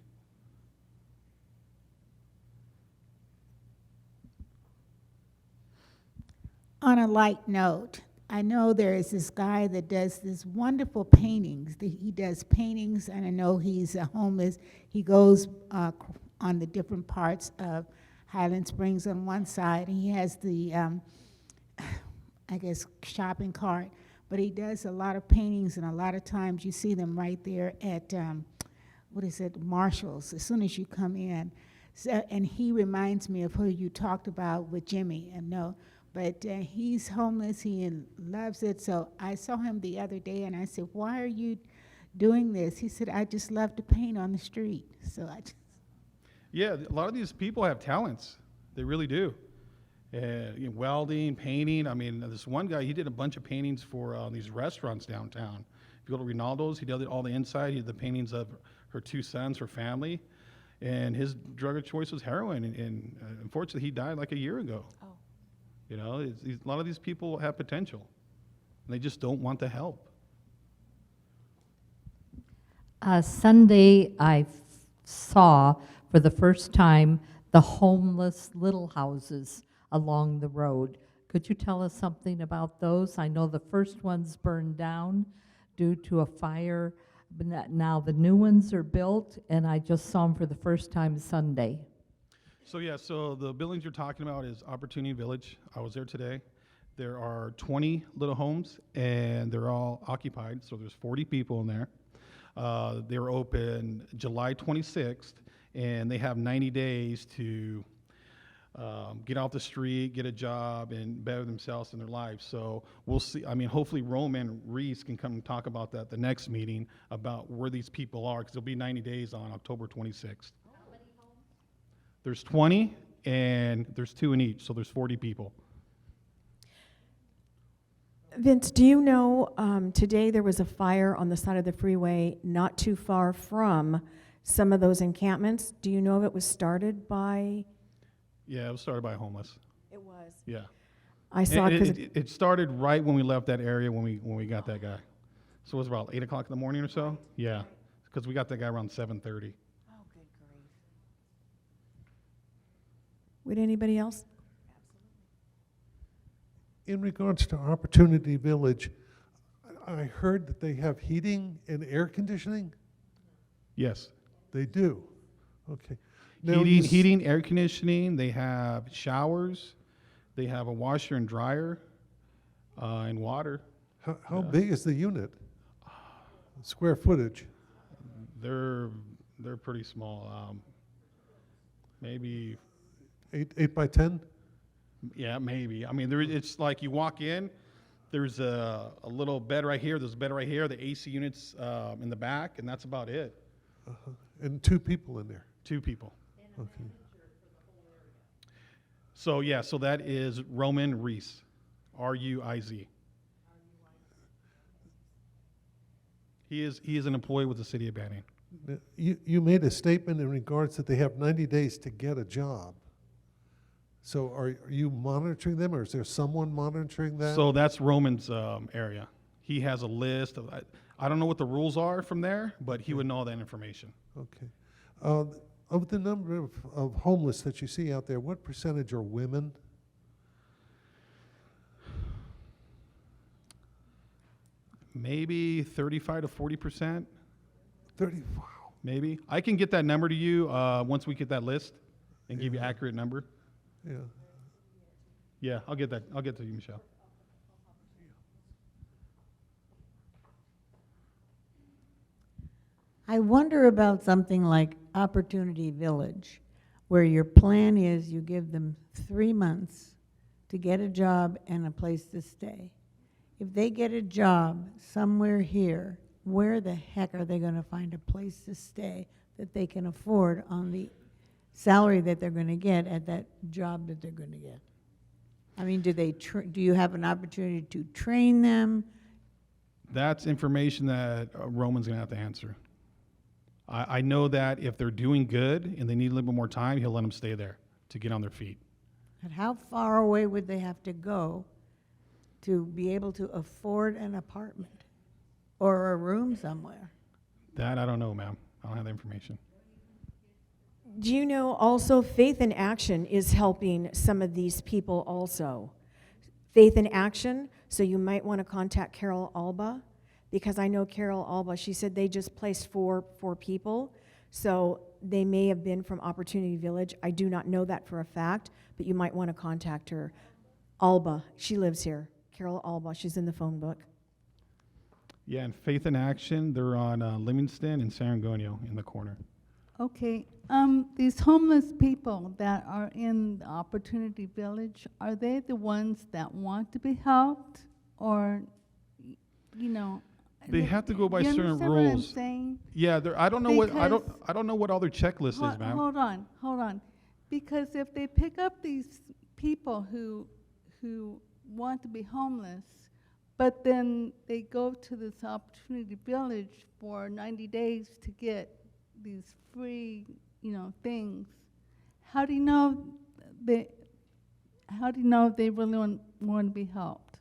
On a light note, I know there is this guy that does this wonderful paintings. He does paintings, and I know he's homeless. He goes on the different parts of Highland Springs on one side, and he has the, I guess, shopping cart. But he does a lot of paintings, and a lot of times you see them right there at Marshall's, as soon as you come in. So, and he reminds me of who you talked about with Jimmy, but he's homeless, he loves it. So I saw him the other day and I said, why are you doing this? He said, I just love to paint on the street. So Yeah, a lot of these people have talents. They really do. welding, painting. I mean, this one guy, he did a bunch of paintings for these restaurants downtown. If you go to Rinaldo's, he did all the inside. He did the paintings of her 2 sons, her family. And his drug of choice was heroin. And unfortunately, he died like a year ago. Oh. You know, a lot of these people have potential. And they just don't want the help. Sunday, I saw for the first time the homeless little houses along the road. Could you tell us something about those? I know the first ones burned down due to a fire, but now the new ones are built, and I just saw them for the first time Sunday. So yeah, so the buildings you're talking about is Opportunity Village. I was there today. There are 20 little homes, and they're all occupied, so there's 40 people in there. They were open July 26th, and they have 90 days to get off the street, get a job, and better themselves in their lives. So we'll see. I mean, hopefully Roman Reese can come and talk about that at the next meeting about where these people are, because it'll be 90 days on October 26th. How many homes? There's 20, and there's 2 in each, so there's 40 people. Vince, do you know, today there was a fire on the side of the freeway not too far from some of those encampments. Do you know if it was started by? Yeah, it was started by homeless. It was. Yeah. I saw it because It started right when we left that area when we got that guy. So it was about 8 o'clock in the morning or so? Yeah, because we got that guy around 7:30. Oh, good grief. Would anybody else? In regards to Opportunity Village, I heard that they have heating and air conditioning? Yes. They do? Okay. Now, Heating, air conditioning, they have showers, they have a washer and dryer, and water. How big is the unit? Square footage? They're pretty small. Maybe, 8 by 10? yeah, maybe. I mean, it's like you walk in, there's a little bed right here, there's a bed right here, the AC units in the back, and that's about it. And 2 people in there? 2 people. Okay. So yeah, so that is Roman Reese, R-U-I-Z. He is an employee with the city of Banning. Now, you made a statement in regards that they have 90 days to get a job. So are you monitoring them, or is there someone monitoring that? So that's Roman's area. He has a list of, I don't know what the rules are from there, but he would know that information. Okay. Of the number of homeless that you see out there, what percentage are women? Maybe 35 to 40%, 30, wow. maybe. I can get that number to you once we get that list and give you accurate number. Yeah. Yeah, I'll get that. I'll get to you, Michelle. I wonder about something like Opportunity Village, where your plan is you give them 3 months to get a job and a place to stay. If they get a job somewhere here, where the heck are they going to find a place to stay that they can afford on the salary that they're going to get at that job that they're going to get? I mean, do you have an opportunity to train them? That's information that Roman's going to have to answer. I know that if they're doing good and they need a little bit more time, he'll let them stay there to get on their feet. And how far away would they have to go to be able to afford an apartment or a room somewhere? That I don't know, ma'am. I don't have the information. Do you know also Faith in Action is helping some of these people also? Faith in Action, so you might want to contact Carol Alba, because I know Carol Alba, she said they just placed four people, so they may have been from Opportunity Village. I do not know that for a fact, but you might want to contact her. Alba, she lives here. Carol Alba, she's in the phone book. Yeah, and Faith in Action, they're on Livingston and San Antonio in the corner. Okay, these homeless people that are in the Opportunity Village, are they the ones that want to be helped, or, you know? They have to go by you certain understand what I'm rules. saying? Yeah, I don't know what all their checklist is, ma'am. Hold on. Because if they pick up these people who want to be homeless, but then they go to this opportunity village for 90 days to get these free, things. How do you know they really want to be helped?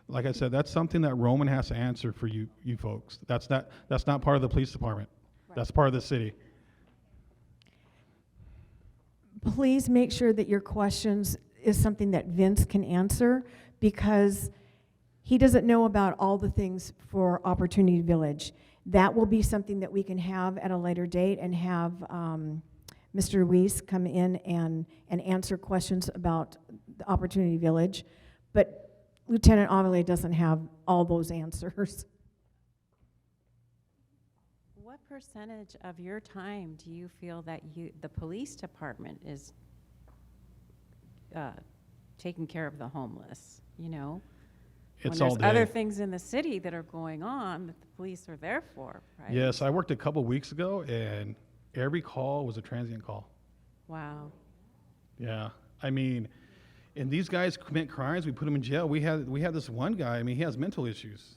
Like I said, that's something that Roman has to answer for you folks. That's not part of the police department. That's part of the city. Please make sure that your questions is something that Vince can answer, because he doesn't know about all the things for Opportunity Village. That will be something that we can have at a later date and have Mr. Weiss come in and answer questions about the Opportunity Village. But Lieutenant Avila doesn't have all those answers. What percentage of your time do you feel that the police department is taking care of the homeless, When It's there's all day. other things in the city that are going on that the police are there for, right? Yes, I worked a couple weeks ago, and every call was a transient call. Wow. Yeah, I mean, and these guys commit crimes. We put them in jail. We had this one guy. I mean, he has mental issues.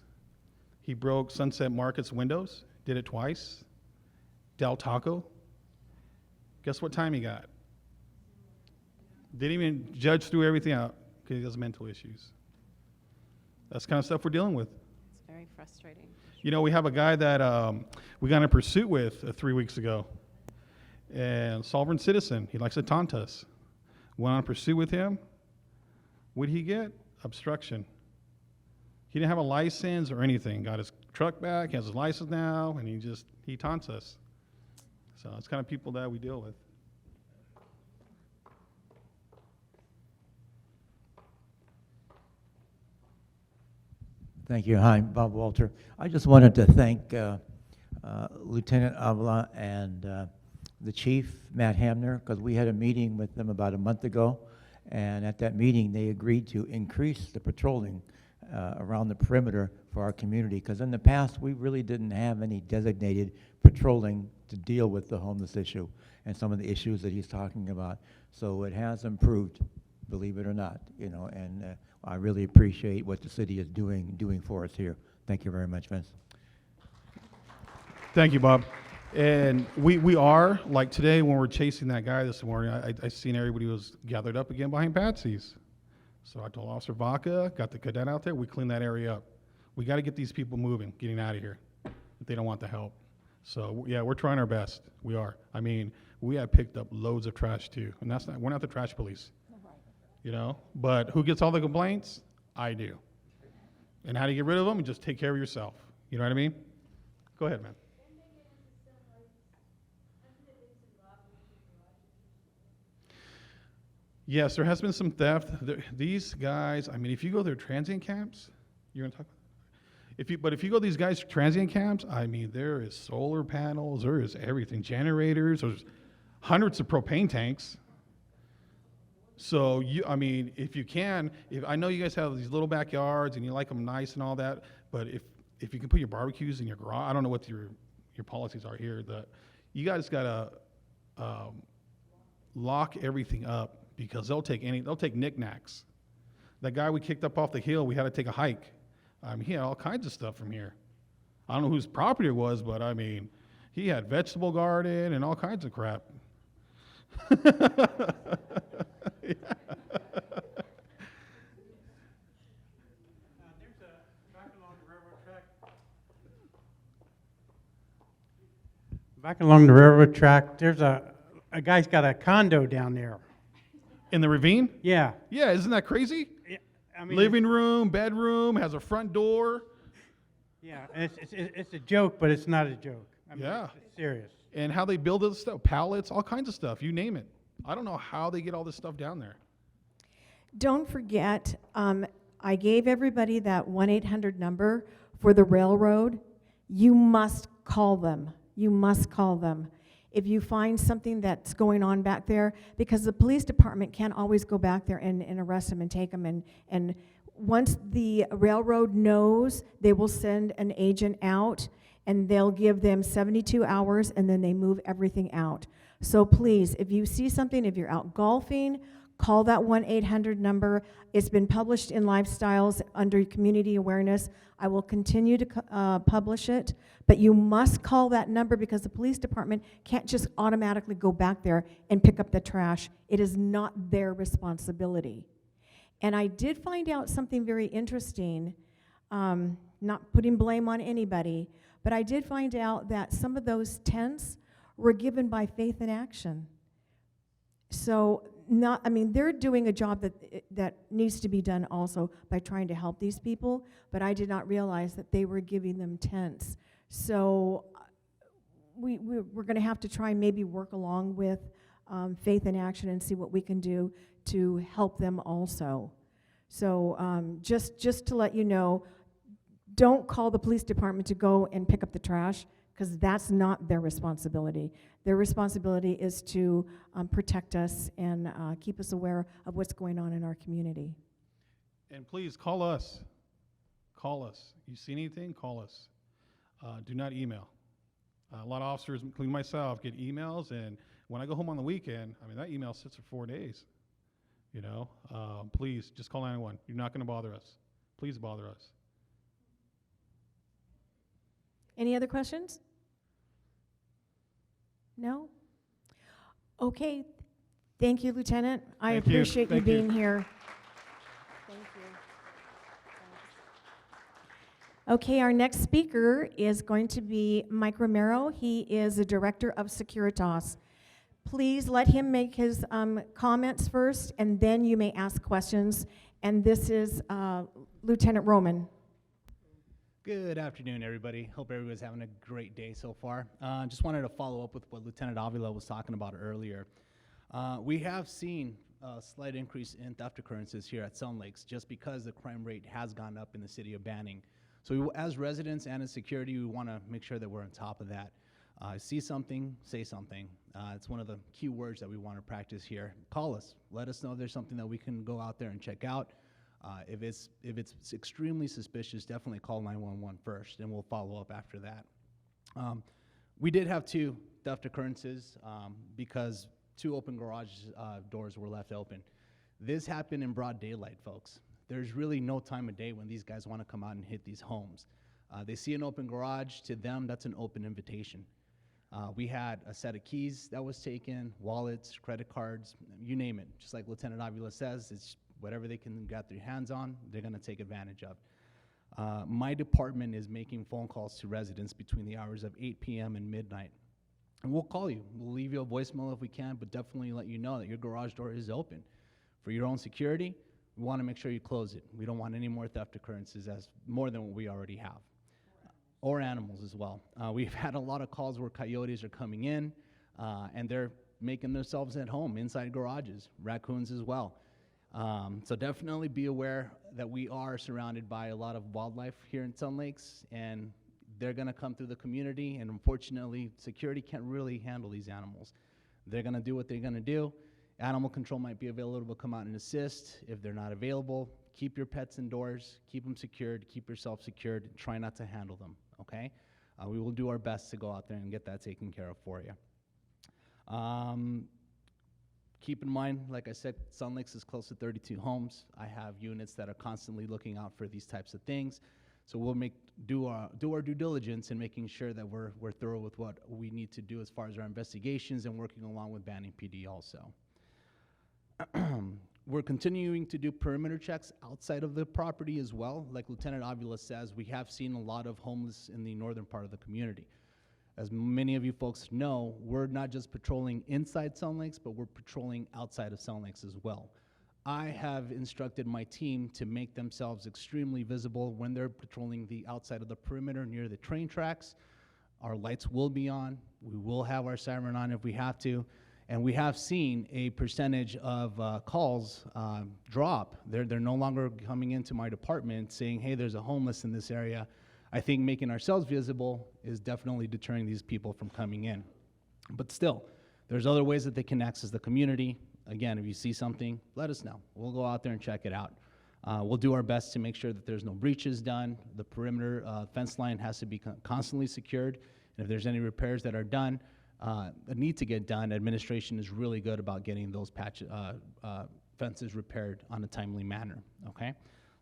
He broke Sunset Market's windows. Did it twice. Del Taco. Guess what time he got? Didn't even judge through everything out because he has mental issues. That's the kind of stuff we're dealing with. It's very frustrating. We have a guy that we got in a pursuit with 3 weeks ago. And sovereign citizen, he likes to taunt us. Went on a pursuit with him. What did he get? Obstruction. He didn't have a license or anything. Got his truck back, has his license now, and he taunts us. So it's kind of people that we deal with. Thank you. Hi, Bob Walter. I just wanted to thank Lieutenant Avila and the chief, Matt Hamner, because we had a meeting with them about a month ago, and at that meeting they agreed to increase the patrolling around the perimeter for our community, because in the past we really didn't have any designated patrolling to deal with the homeless issue and some of the issues that he's talking about. So it has improved, believe it or not, and I really appreciate what the city is doing for us here. Thank you very much, Vince. Thank you, Bob. And we are, like today when we're chasing that guy this morning, I seen everybody was gathered up again behind Patsy's. So I told Officer Vaca, got the cadet out there, we cleaned that area up. We got to get these people moving, getting out of here, if they don't want the help. So yeah, we're trying our best. We are. I mean, we have picked up loads of trash too, and we're not the trash police. But who gets all the complaints? I do. And how do you get rid of them? You just take care of yourself. You know what I mean? Go ahead, man. Yes, there has been some theft. These guys, I mean, if you go to their transient camps, you're going to talk about But if you go to these guys' transient camps, I mean, there is solar panels, there is everything, generators, there's hundreds of propane tanks. So, if you can, I know you guys have these little backyards and you like them nice and all that, but if you can put your barbecues in your garage, I don't know what your policies are here, you guys got to lock everything up, because they'll take knickknacks. That guy we kicked up off the hill, we had to take a hike. He had all kinds of stuff from here. I don't know whose property it was, but he had vegetable garden and all kinds of crap. Yeah. Back along the railroad track, there's a guy's got a condo down there. In the ravine? Yeah. Yeah, isn't that crazy? Yeah, I mean, Living room, bedroom, has a front door. Yeah, and it's a joke, but it's not a joke. I mean, Yeah. it's serious. And how they build this stuff, pallets, all kinds of stuff, you name it. I don't know how they get all this stuff down there. Don't forget, I gave everybody that 1-800 number for the railroad. You must call them. You must call them if you find something that's going on back there, because the police department can't always go back there and arrest them and take them. And once the railroad knows, they will send an agent out, and they'll give them 72 hours, and then they move everything out. So please, if you see something, if you're out golfing, Call that 1-800 number. It's been published in Lifestyles under community awareness. I will continue to publish it, but you must call that number because the police department can't just automatically go back there and pick up the trash. It is not their responsibility. And I did find out something very interesting, not putting blame on anybody, but I did find out that some of those tents were given by Faith in Action. So they're doing a job that needs to be done also by trying to help these people, but I did not realize that they were giving them tents. So we're going to have to try and maybe work along with Faith in Action and see what we can do to help them also. So just to let you know, don't call the police department to go and pick up the trash, because that's not their responsibility. Their responsibility is to protect us and keep us aware of what's going on in our community. And please call us. Call us. You see anything? Call us. Do not email. A lot of officers, including myself, get emails, and when I go home on the weekend, that email sits for 4 days. Please just call 911. You're not going to bother us. Please bother us. Any other questions? No? Okay. Thank you, Lieutenant. I Thank you. appreciate you Thank you. being here. Thank you. Okay, our next speaker is going to be Mike Romero. He is the Director of Securitas. Please let him make his comments first, and then you may ask questions. And this is Lieutenant Roman. Good afternoon, everybody. Hope everybody's having a great day so far. Just wanted to follow up with what Lieutenant Avila was talking about earlier. We have seen a slight increase in theft occurrences here at Sun Lakes just because the crime rate has gone up in the city of Banning. So as residents and as security, we want to make sure that we're on top of that. See something, say something. It's one of the key words that we want to practice here. Call us. Let us know if there's something that we can go out there and check out. If it's extremely suspicious, definitely call 911 first, and we'll follow up after that. We did have 2 theft occurrences because 2 open garage doors were left open. This happened in broad daylight, folks. There's really no time of day when these guys want to come out and hit these homes. They see an open garage. To them, that's an open invitation. We had a set of keys that was taken, wallets, credit cards, you name it. Just like Lieutenant Avila says, it's whatever they can get their hands on, they're going to take advantage of. My department is making phone calls to residents between the hours of 8 p.m. and midnight. And we'll call you. We'll leave you a voicemail if we can, but definitely let you know that your garage door is open. For your own security, we want to make sure you close it. We don't want any more theft occurrences, as more than what we already have. Or animals as well. We've had a lot of calls where coyotes are coming in, and they're making themselves at home inside garages, raccoons as well. So definitely be aware that we are surrounded by a lot of wildlife here in Sun Lakes, and they're going to come through the community, and unfortunately, security can't really handle these animals. They're going to do what they're going to do. Animal control might be available to come out and assist. If they're not available, keep your pets indoors, keep them secured, keep yourself secured, and try not to handle them, okay? We will do our best to go out there and get that taken care of for you. Keep in mind, like I said, Sun Lakes is close to 32 homes. I have units that are constantly looking out for these types of things. So we'll do our due diligence in making sure that we're thorough with what we need to do as far as our investigations and working along with Banning PD also. We're continuing to do perimeter checks outside of the property as well. Like Lieutenant Avila says, we have seen a lot of homeless in the northern part of the community. As many of you folks know, we're not just patrolling inside Sun Lakes, but we're patrolling outside of Sun Lakes as well. I have instructed my team to make themselves extremely visible when they're patrolling the outside of the perimeter near the train tracks. Our lights will be on. We will have our siren on if we have to. And we have seen a percentage of calls drop. They're no longer coming into my department saying, hey, there's a homeless in this area. I think making ourselves visible is definitely deterring these people from coming in. But still, there's other ways that they can access the community. Again, if you see something, let us know. We'll go out there and check it out. We'll do our best to make sure that there's no breaches done. The perimeter fence line has to be constantly secured. And if there's any repairs that are done, that need to get done, administration is really good about getting those fences repaired on a timely manner, okay?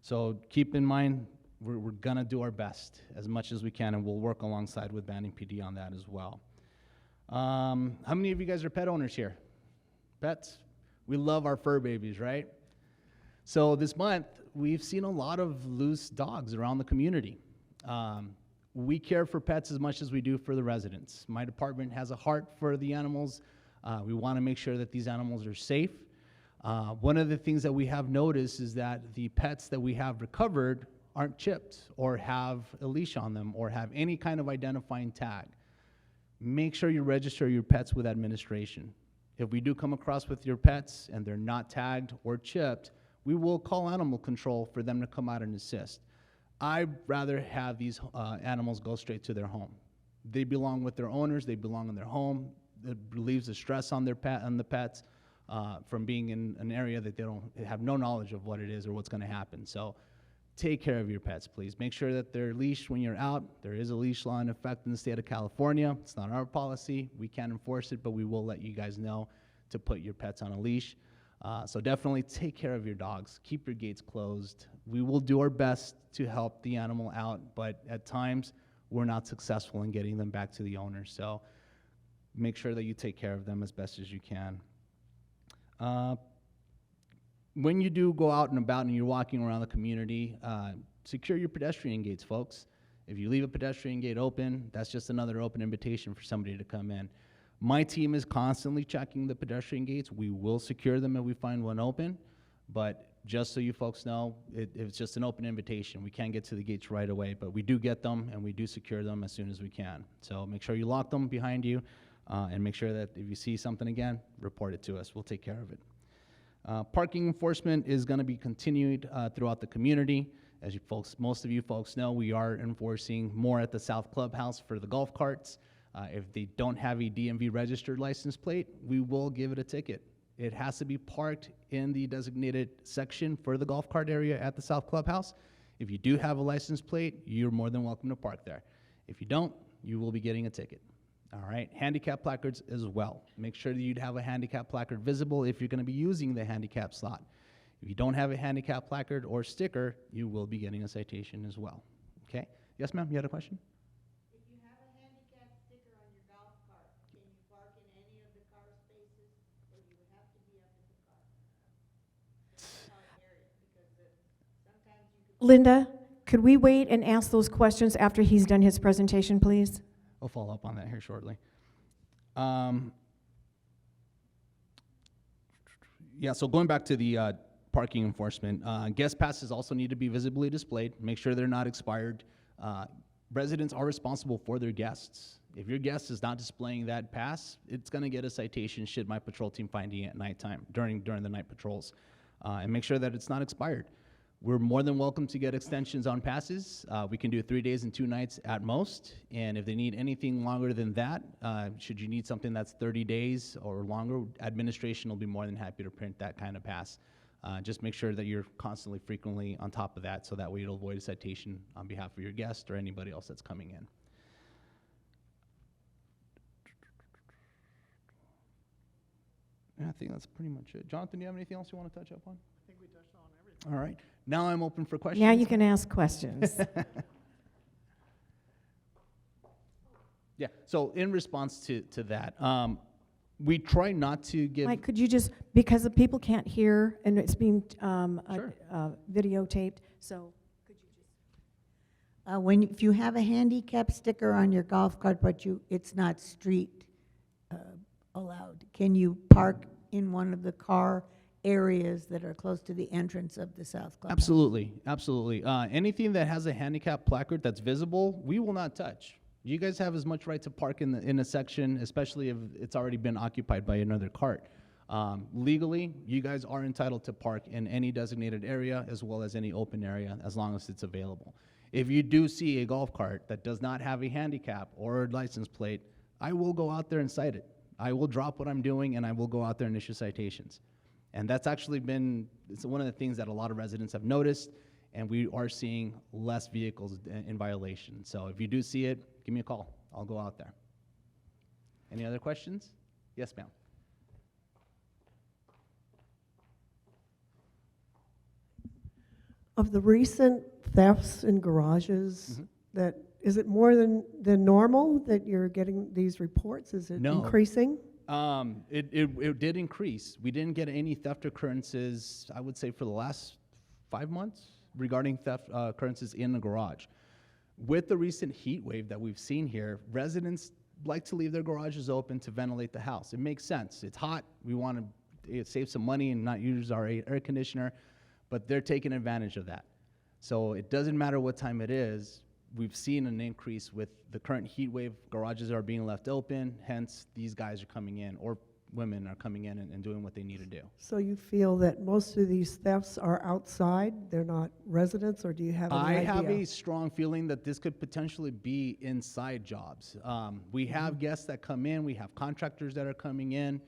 So keep in mind, we're gonna do our best as much as we can, and we'll work alongside with Banning PD on that as well. How many of you guys are pet owners here? Pets? We love our fur babies, right? So this month, we've seen a lot of loose dogs around the community. We care for pets as much as we do for the residents. My department has a heart for the animals. We want to make sure that these animals are safe. One of the things that we have noticed is that the pets that we have recovered aren't chipped or have a leash on them or have any kind of identifying tag. Make sure you register your pets with administration. If we do come across with your pets and they're not tagged or chipped, we will call animal control for them to come out and assist. I'd rather have these animals go straight to their home. They belong with their owners, they belong in their home. It relieves the stress on the pets from being in an area that they have no knowledge of what it is or what's gonna happen. So take care of your pets, please. Make sure that they're leashed when you're out. There is a leash law in effect in the state of California. It's not our policy. We can't enforce it, but we will let you guys know to put your pets on a leash. So definitely take care of your dogs. Keep your gates closed. We will do our best to help the animal out, but at times we're not successful in getting them back to the owner. So make sure that you take care of them as best as you can. When you do go out and about and you're walking around the community, secure your pedestrian gates, folks. If you leave a pedestrian gate open, that's just another open invitation for somebody to come in. My team is constantly checking the pedestrian gates. We will secure them if we find one open, but just so you folks know, it's just an open invitation. We can't get to the gates right away, but we do get them and we do secure them as soon as we can. So make sure you lock them behind you and make sure that if you see something again, report it to us. We'll take care of it. Parking enforcement is going to be continued throughout the community. As you folks, most of you folks know, we are enforcing more at the South Clubhouse for the golf carts. If they don't have a DMV registered license plate, we will give it a ticket. It has to be parked in the designated section for the golf cart area at the South Clubhouse. If you do have a license plate, you're more than welcome to park there. If you don't, you will be getting a ticket. All right, handicap placards as well. Make sure that you'd have a handicap placard visible if you're going to be using the handicap slot. If you don't have a handicap placard or sticker, you will be getting a citation as well. Okay? Yes, ma'am, you had a question? If you have a handicap sticker on your golf cart, can you park in any of the car spaces, or do you have to be up at the car area? Because sometimes you can. Linda, could we wait and ask those questions after he's done his presentation, please? I'll follow up on that here shortly. Yeah, so going back to the parking enforcement, guest passes also need to be visibly displayed. Make sure they're not expired. Residents are responsible for their guests. If your guest is not displaying that pass, it's going to get a citation should my patrol team find you at nighttime, during the night patrols. And make sure that it's not expired. We're more than welcome to get extensions on passes. We can do 3 days and 2 nights at most. And if they need anything longer than that, should you need something that's 30 days or longer, administration will be more than happy to print that kind of pass. Just make sure that you're constantly, frequently on top of that, so that way you'll avoid a citation on behalf of your guest or anybody else that's coming in. Yeah, I think that's pretty much it. Jonathan, do you have anything else you want to touch up on? I think we touched on everything. All right. Now I'm open for questions. Yeah, you can ask questions. Yeah, so in response to that, we try not to give. Mike, could you just, because the people can't hear and it's being Sure. videotaped, so could you just? If you have a handicap sticker on your golf cart, but it's not street allowed, can you park in one of the car areas that are close to the entrance of the South Club? Absolutely, absolutely. Anything that has a handicap placard that's visible, we will not touch. You guys have as much right to park in a section, especially if it's already been occupied by another cart. Legally, you guys are entitled to park in any designated area as well as any open area as long as it's available. If you do see a golf cart that does not have a handicap or a license plate, I will go out there and cite it. I will drop what I'm doing and I will go out there and issue citations. And that's actually it's one of the things that a lot of residents have noticed, and we are seeing less vehicles in violation. So if you do see it, give me a call. I'll go out there. Any other questions? Yes, ma'am. Of the recent thefts in garages, Mhm. is it more than normal that you're getting these reports? Is it No. increasing? It did increase. We didn't get any theft occurrences, I would say, for the last 5 months regarding theft occurrences in the garage. With the recent heat wave that we've seen here, residents like to leave their garages open to ventilate the house. It makes sense. It's hot. We want to save some money and not use our air conditioner, but they're taking advantage of that. So it doesn't matter what time it is. We've seen an increase with the current heat wave. Garages are being left open, hence these guys are coming in, or women are coming in and doing what they need to do. So you feel that most of these thefts are outside? They're not residents, or do you have any I idea? have a strong feeling that this could potentially be inside jobs. We have guests that come in, we have contractors that are coming in.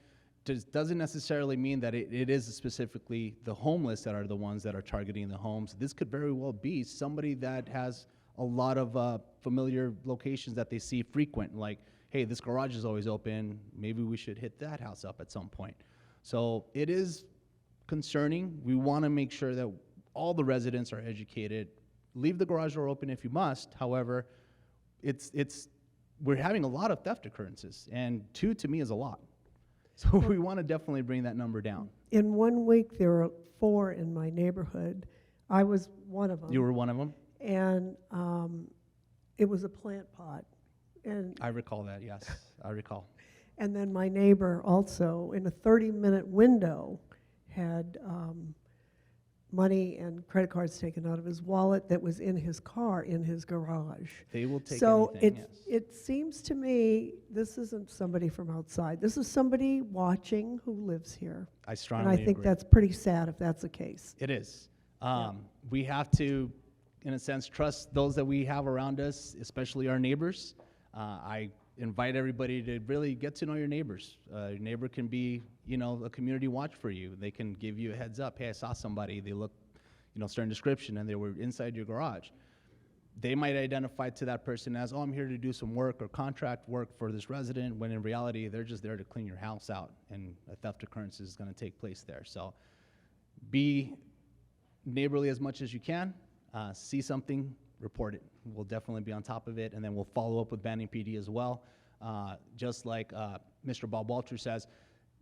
Doesn't necessarily mean that it is specifically the homeless that are the ones that are targeting the homes. This could very well be somebody that has a lot of familiar locations that they see frequent, like, hey, this garage is always open, maybe we should hit that house up at some point. So it is concerning. We want to make sure that all the residents are educated. Leave the garage door open if you must. However, we're having a lot of theft occurrences, and 2 to me is a lot. So we want to definitely bring that number down. In 1 week, there were 4 in my neighborhood. I was one of them. You were one of them? And it was a plant pot. And I recall that, yes, I recall. And then my neighbor also, in a 30-minute window, had money and credit cards taken out of his wallet that was in his car, in his garage. They will take so anything, yes. it seems to me this isn't somebody from outside. This is somebody watching who lives here. I strongly And I think agree. that's pretty sad if that's the case. It is. We have to, in a sense, trust those that we have around us, especially our neighbors. I invite everybody to really get to know your neighbors. Your neighbor can be, a community watch for you. They can give you a heads up. Hey, I saw somebody. They look, certain description, and they were inside your garage. They might identify to that person as, oh, I'm here to do some work or contract work for this resident, when in reality, they're just there to clean your house out, and a theft occurrence is going to take place there. So be neighborly as much as you can. See something, report it. We'll definitely be on top of it, and then we'll follow up with Banning PD as well. Just like Mr. Bob Walter says,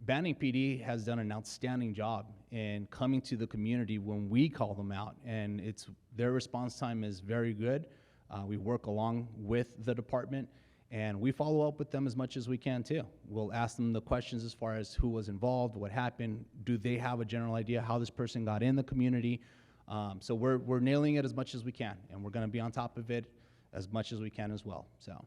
Banning PD has done an outstanding job in coming to the community when we call them out, and their response time is very good. We work along with the department, and we follow up with them as much as we can too. We'll ask them the questions as far as who was involved, what happened, do they have a general idea how this person got in the community. So we're nailing it as much as we can, and we're going to be on top of it as much as we can as well. So,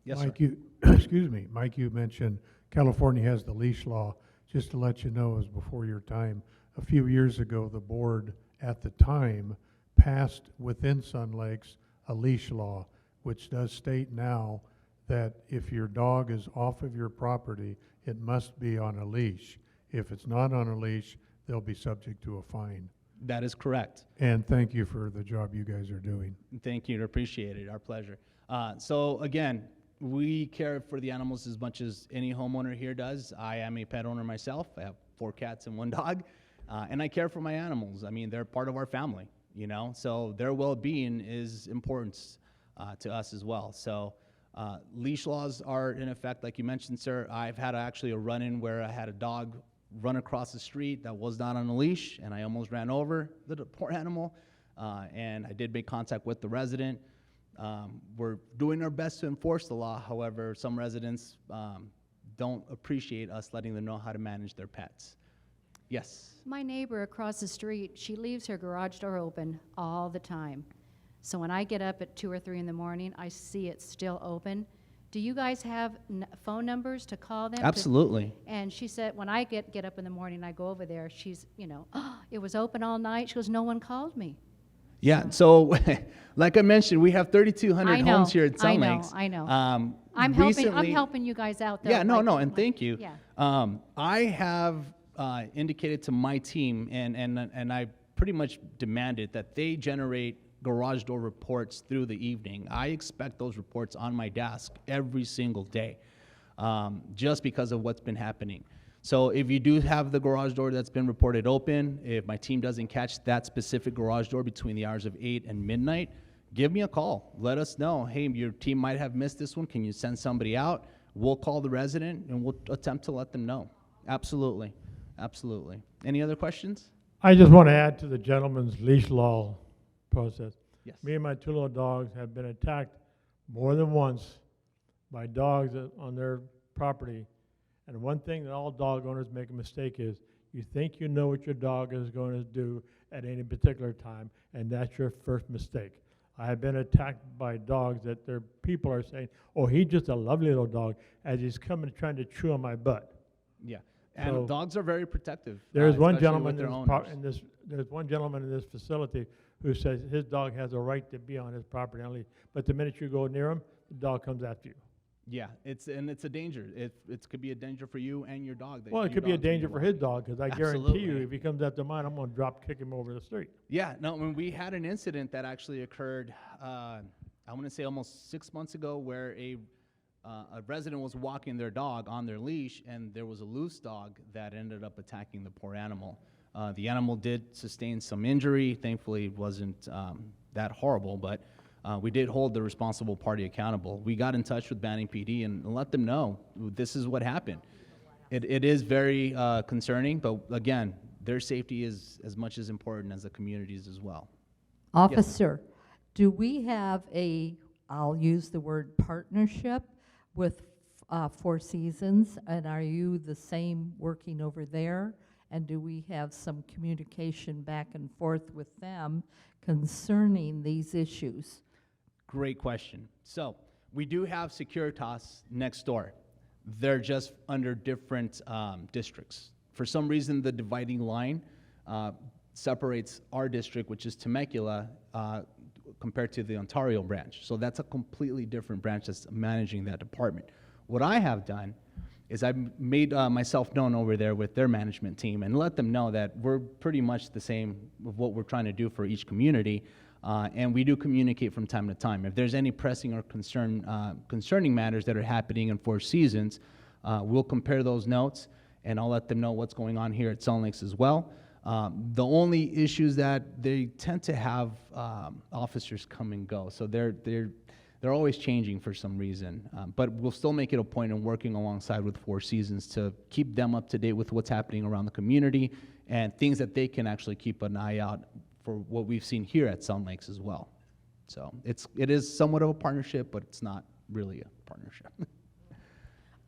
yes, Mike, sir. excuse me, Mike, you mentioned California has the leash law. Just to let you know, as before your time, a few years ago, the board at the time passed within Sun Lakes a leash law, which does state now that if your dog is off of your property, it must be on a leash. If it's not on a leash, they'll be subject to a fine. That is correct. And thank you for the job you guys are doing. Thank you. Appreciate it. Our pleasure. So again, we care for the animals as much as any homeowner here does. I am a pet owner myself. I have 4 cats and 1 dog, and I care for my animals. I mean, they're part of our family, so their well-being is important to us as well. So leash laws are in effect, like you mentioned, sir. I've had actually a run-in where I had a dog run across the street that was not on a leash, and I almost ran over the poor animal, and I did make contact with the resident. We're doing our best to enforce the law. However, some residents don't appreciate us letting them know how to manage their pets. Yes? My neighbor across the street, she leaves her garage door open all the time. So when I get up at 2 or 3 in the morning, I see it still open. Do you guys have phone numbers to call them? Absolutely. And she said, when I get up in the morning, I go over there, she's, oh, it was open all night. She goes, no one called me. Yeah, so like I mentioned, we have 3,200 homes here at Sun Lakes. I know. I'm I'm helping you guys out, though. Yeah, no, and thank you. Yeah. I have indicated to my team, and I pretty much demanded that they generate garage door reports through the evening. I expect those reports on my desk every single day, just because of what's been happening. So if you do have the garage door that's been reported open, if my team doesn't catch that specific garage door between the hours of 8 and midnight, give me a call. Let us know, hey, your team might have missed this one. Can you send somebody out? We'll call the resident and we'll attempt to let them know. Absolutely, absolutely. Any other questions? I just want to add to the gentleman's leash law process. Yes. Me and my 2 little dogs have been attacked more than once by dogs on their property. And one thing that all dog owners make a mistake is you think you know what your dog is going to do at any particular time, and that's your first mistake. I have been attacked by dogs that their people are saying, oh, he's just a lovely little dog, as he's coming trying to chew on my butt. Yeah, and So, dogs are very protective. There's one especially gentleman with their owners. there's one gentleman in this facility who says his dog has a right to be on his property only, but the minute you go near him, the dog comes after you. Yeah, it's a danger. It could be a danger for you and your dog. Well, it your could be a dog's gonna danger for his dog, because I guarantee you, Absolutely. if he comes after mine, I'm gonna drop kick him over the street. Yeah, no, when we had an incident that actually occurred, I want to say almost 6 months ago, where a resident was walking their dog on their leash, and there was a loose dog that ended up attacking the poor animal. The animal did sustain some injury. Thankfully, it wasn't that horrible, but we did hold the responsible party accountable. We got in touch with Banning PD and let them know this is what happened. It is very concerning, but again, their safety is as much as important as the community's as well. Officer, do we have I'll use the word partnership with Four Seasons, and are you the same working over there? And do we have some communication back and forth with them concerning these issues? Great question. So we do have Securitas next door. They're just under different districts. For some reason, the dividing line separates our district, which is Temecula, compared to the Ontario branch. So that's a completely different branch that's managing that department. What I have done is I've made myself known over there with their management team and let them know that we're pretty much the same of what we're trying to do for each community. And we do communicate from time to time. If there's any pressing or concerning matters that are happening in Four Seasons, we'll compare those notes, and I'll let them know what's going on here at Sun Lakes as well. The only issues that they tend to have officers come and go, so they're always changing for some reason. But we'll still make it a point in working alongside with Four Seasons to keep them up to date with what's happening around the community and things that they can actually keep an eye out for what we've seen here at Sun Lakes as well. So it is somewhat of a partnership, but it's not really a partnership.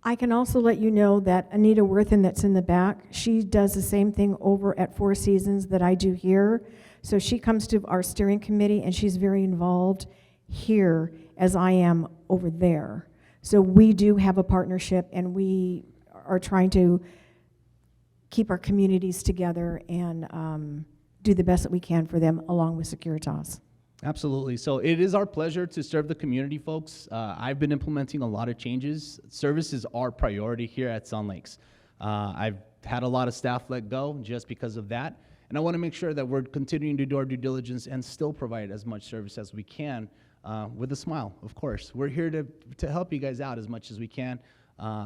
I can also let you know that Anita Worthen that's in the back, she does the same thing over at Four Seasons that I do here. So she comes to our steering committee and she's very involved here as I am over there. So we do have a partnership and we are trying to keep our communities together and do the best that we can for them along with Securitas. Absolutely. So it is our pleasure to serve the community, folks. I've been implementing a lot of changes. Service is our priority here at Sun Lakes. I've had a lot of staff let go just because of that. And I want to make sure that we're continuing to do our due diligence and still provide as much service as we can with a smile, of course. We're here to help you guys out as much as we can.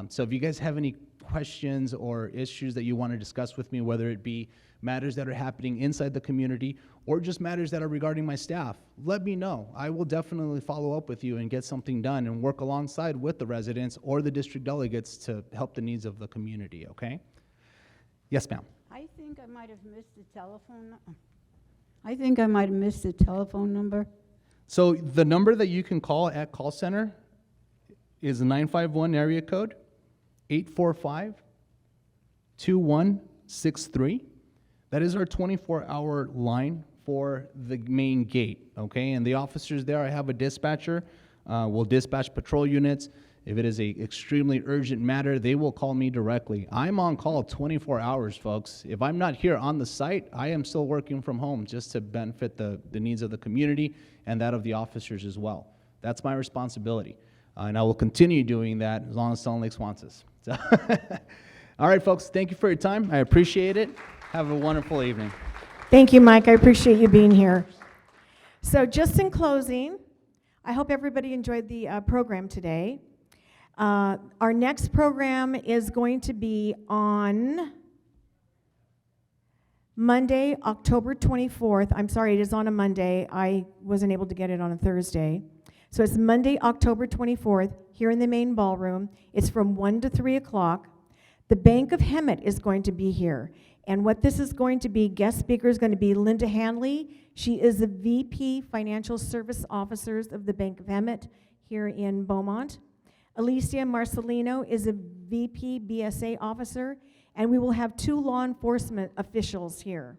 So if you guys have any questions or issues that you want to discuss with me, whether it be matters that are happening inside the community or just matters that are regarding my staff, let me know. I will definitely follow up with you and get something done and work alongside with the residents or the district delegates to help the needs of the community, okay? Yes, ma'am. I think I might have missed the telephone. I think I might have missed the telephone number. So the number that you can call at call center is 951 area code 845-2163. That is our 24-hour line for the main gate, okay? And the officers there, I have a dispatcher, will dispatch patrol units. If it is a extremely urgent matter, they will call me directly. I'm on call 24 hours, folks. If I'm not here on the site, I am still working from home just to benefit the needs of the community and that of the officers as well. That's my responsibility. And I will continue doing that as long as Sun Lakes wants us. So all right, folks, thank you for your time. I appreciate it. Have a wonderful evening. Thank you, Mike. I appreciate you being here. So just in closing, I hope everybody enjoyed the program today. Our next program is going to be on Monday, October 24th. I'm sorry, it is on a Monday. I wasn't able to get it on a Thursday. So it's Monday, October 24th, here in the main ballroom. It's from 1 to 3 o'clock. The Bank of Hemet is going to be here. And what this is going to be, guest speaker is going to be Linda Hanley. She is the VP Financial Service Officers of the Bank of Hemet here in Beaumont. Alicia Marcelino is a VP BSA officer, and we will have 2 law enforcement officials here.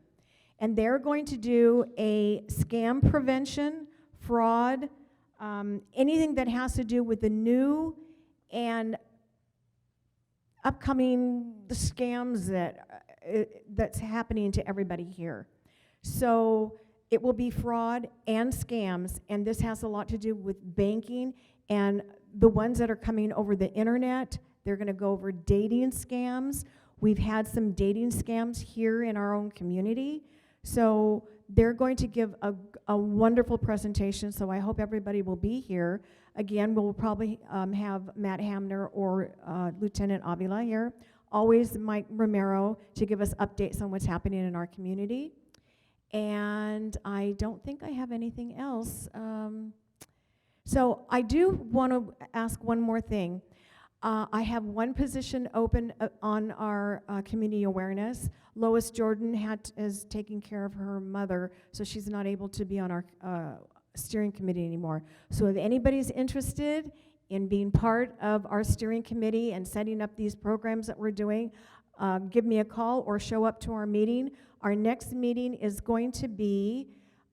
And they're going to do a scam prevention, fraud, anything that has to do with the new and upcoming scams that's happening to everybody here. So it will be fraud and scams, and this has a lot to do with banking, and the ones that are coming over the internet, they're going to go over dating scams. We've had some dating scams here in our own community, so they're going to give a wonderful presentation, so I hope everybody will be here. Again, we'll probably have Matt Hamner or Lieutenant Avila here. Always Mike Romero to give us updates on what's happening in our community. And I don't think I have anything else. So I do want to ask one more thing. I have one position open on our community awareness. Lois Jordan is taking care of her mother, so she's not able to be on our steering committee anymore. So if anybody's interested in being part of our steering committee and setting up these programs that we're doing, give me a call or show up to our meeting. Our next meeting is going to be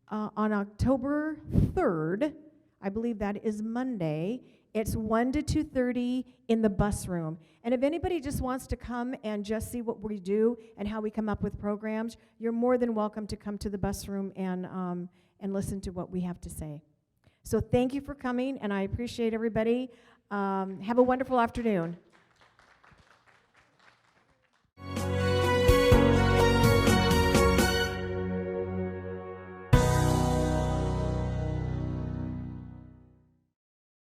on October 3rd. I believe that is Monday. It's 1 to 2:30 in the bus room. And if anybody just wants to come and just see what we do and how we come up with programs, you're more than welcome to come to the bus room and listen to what we have to say. So thank you for coming, and I appreciate everybody. Have a wonderful afternoon.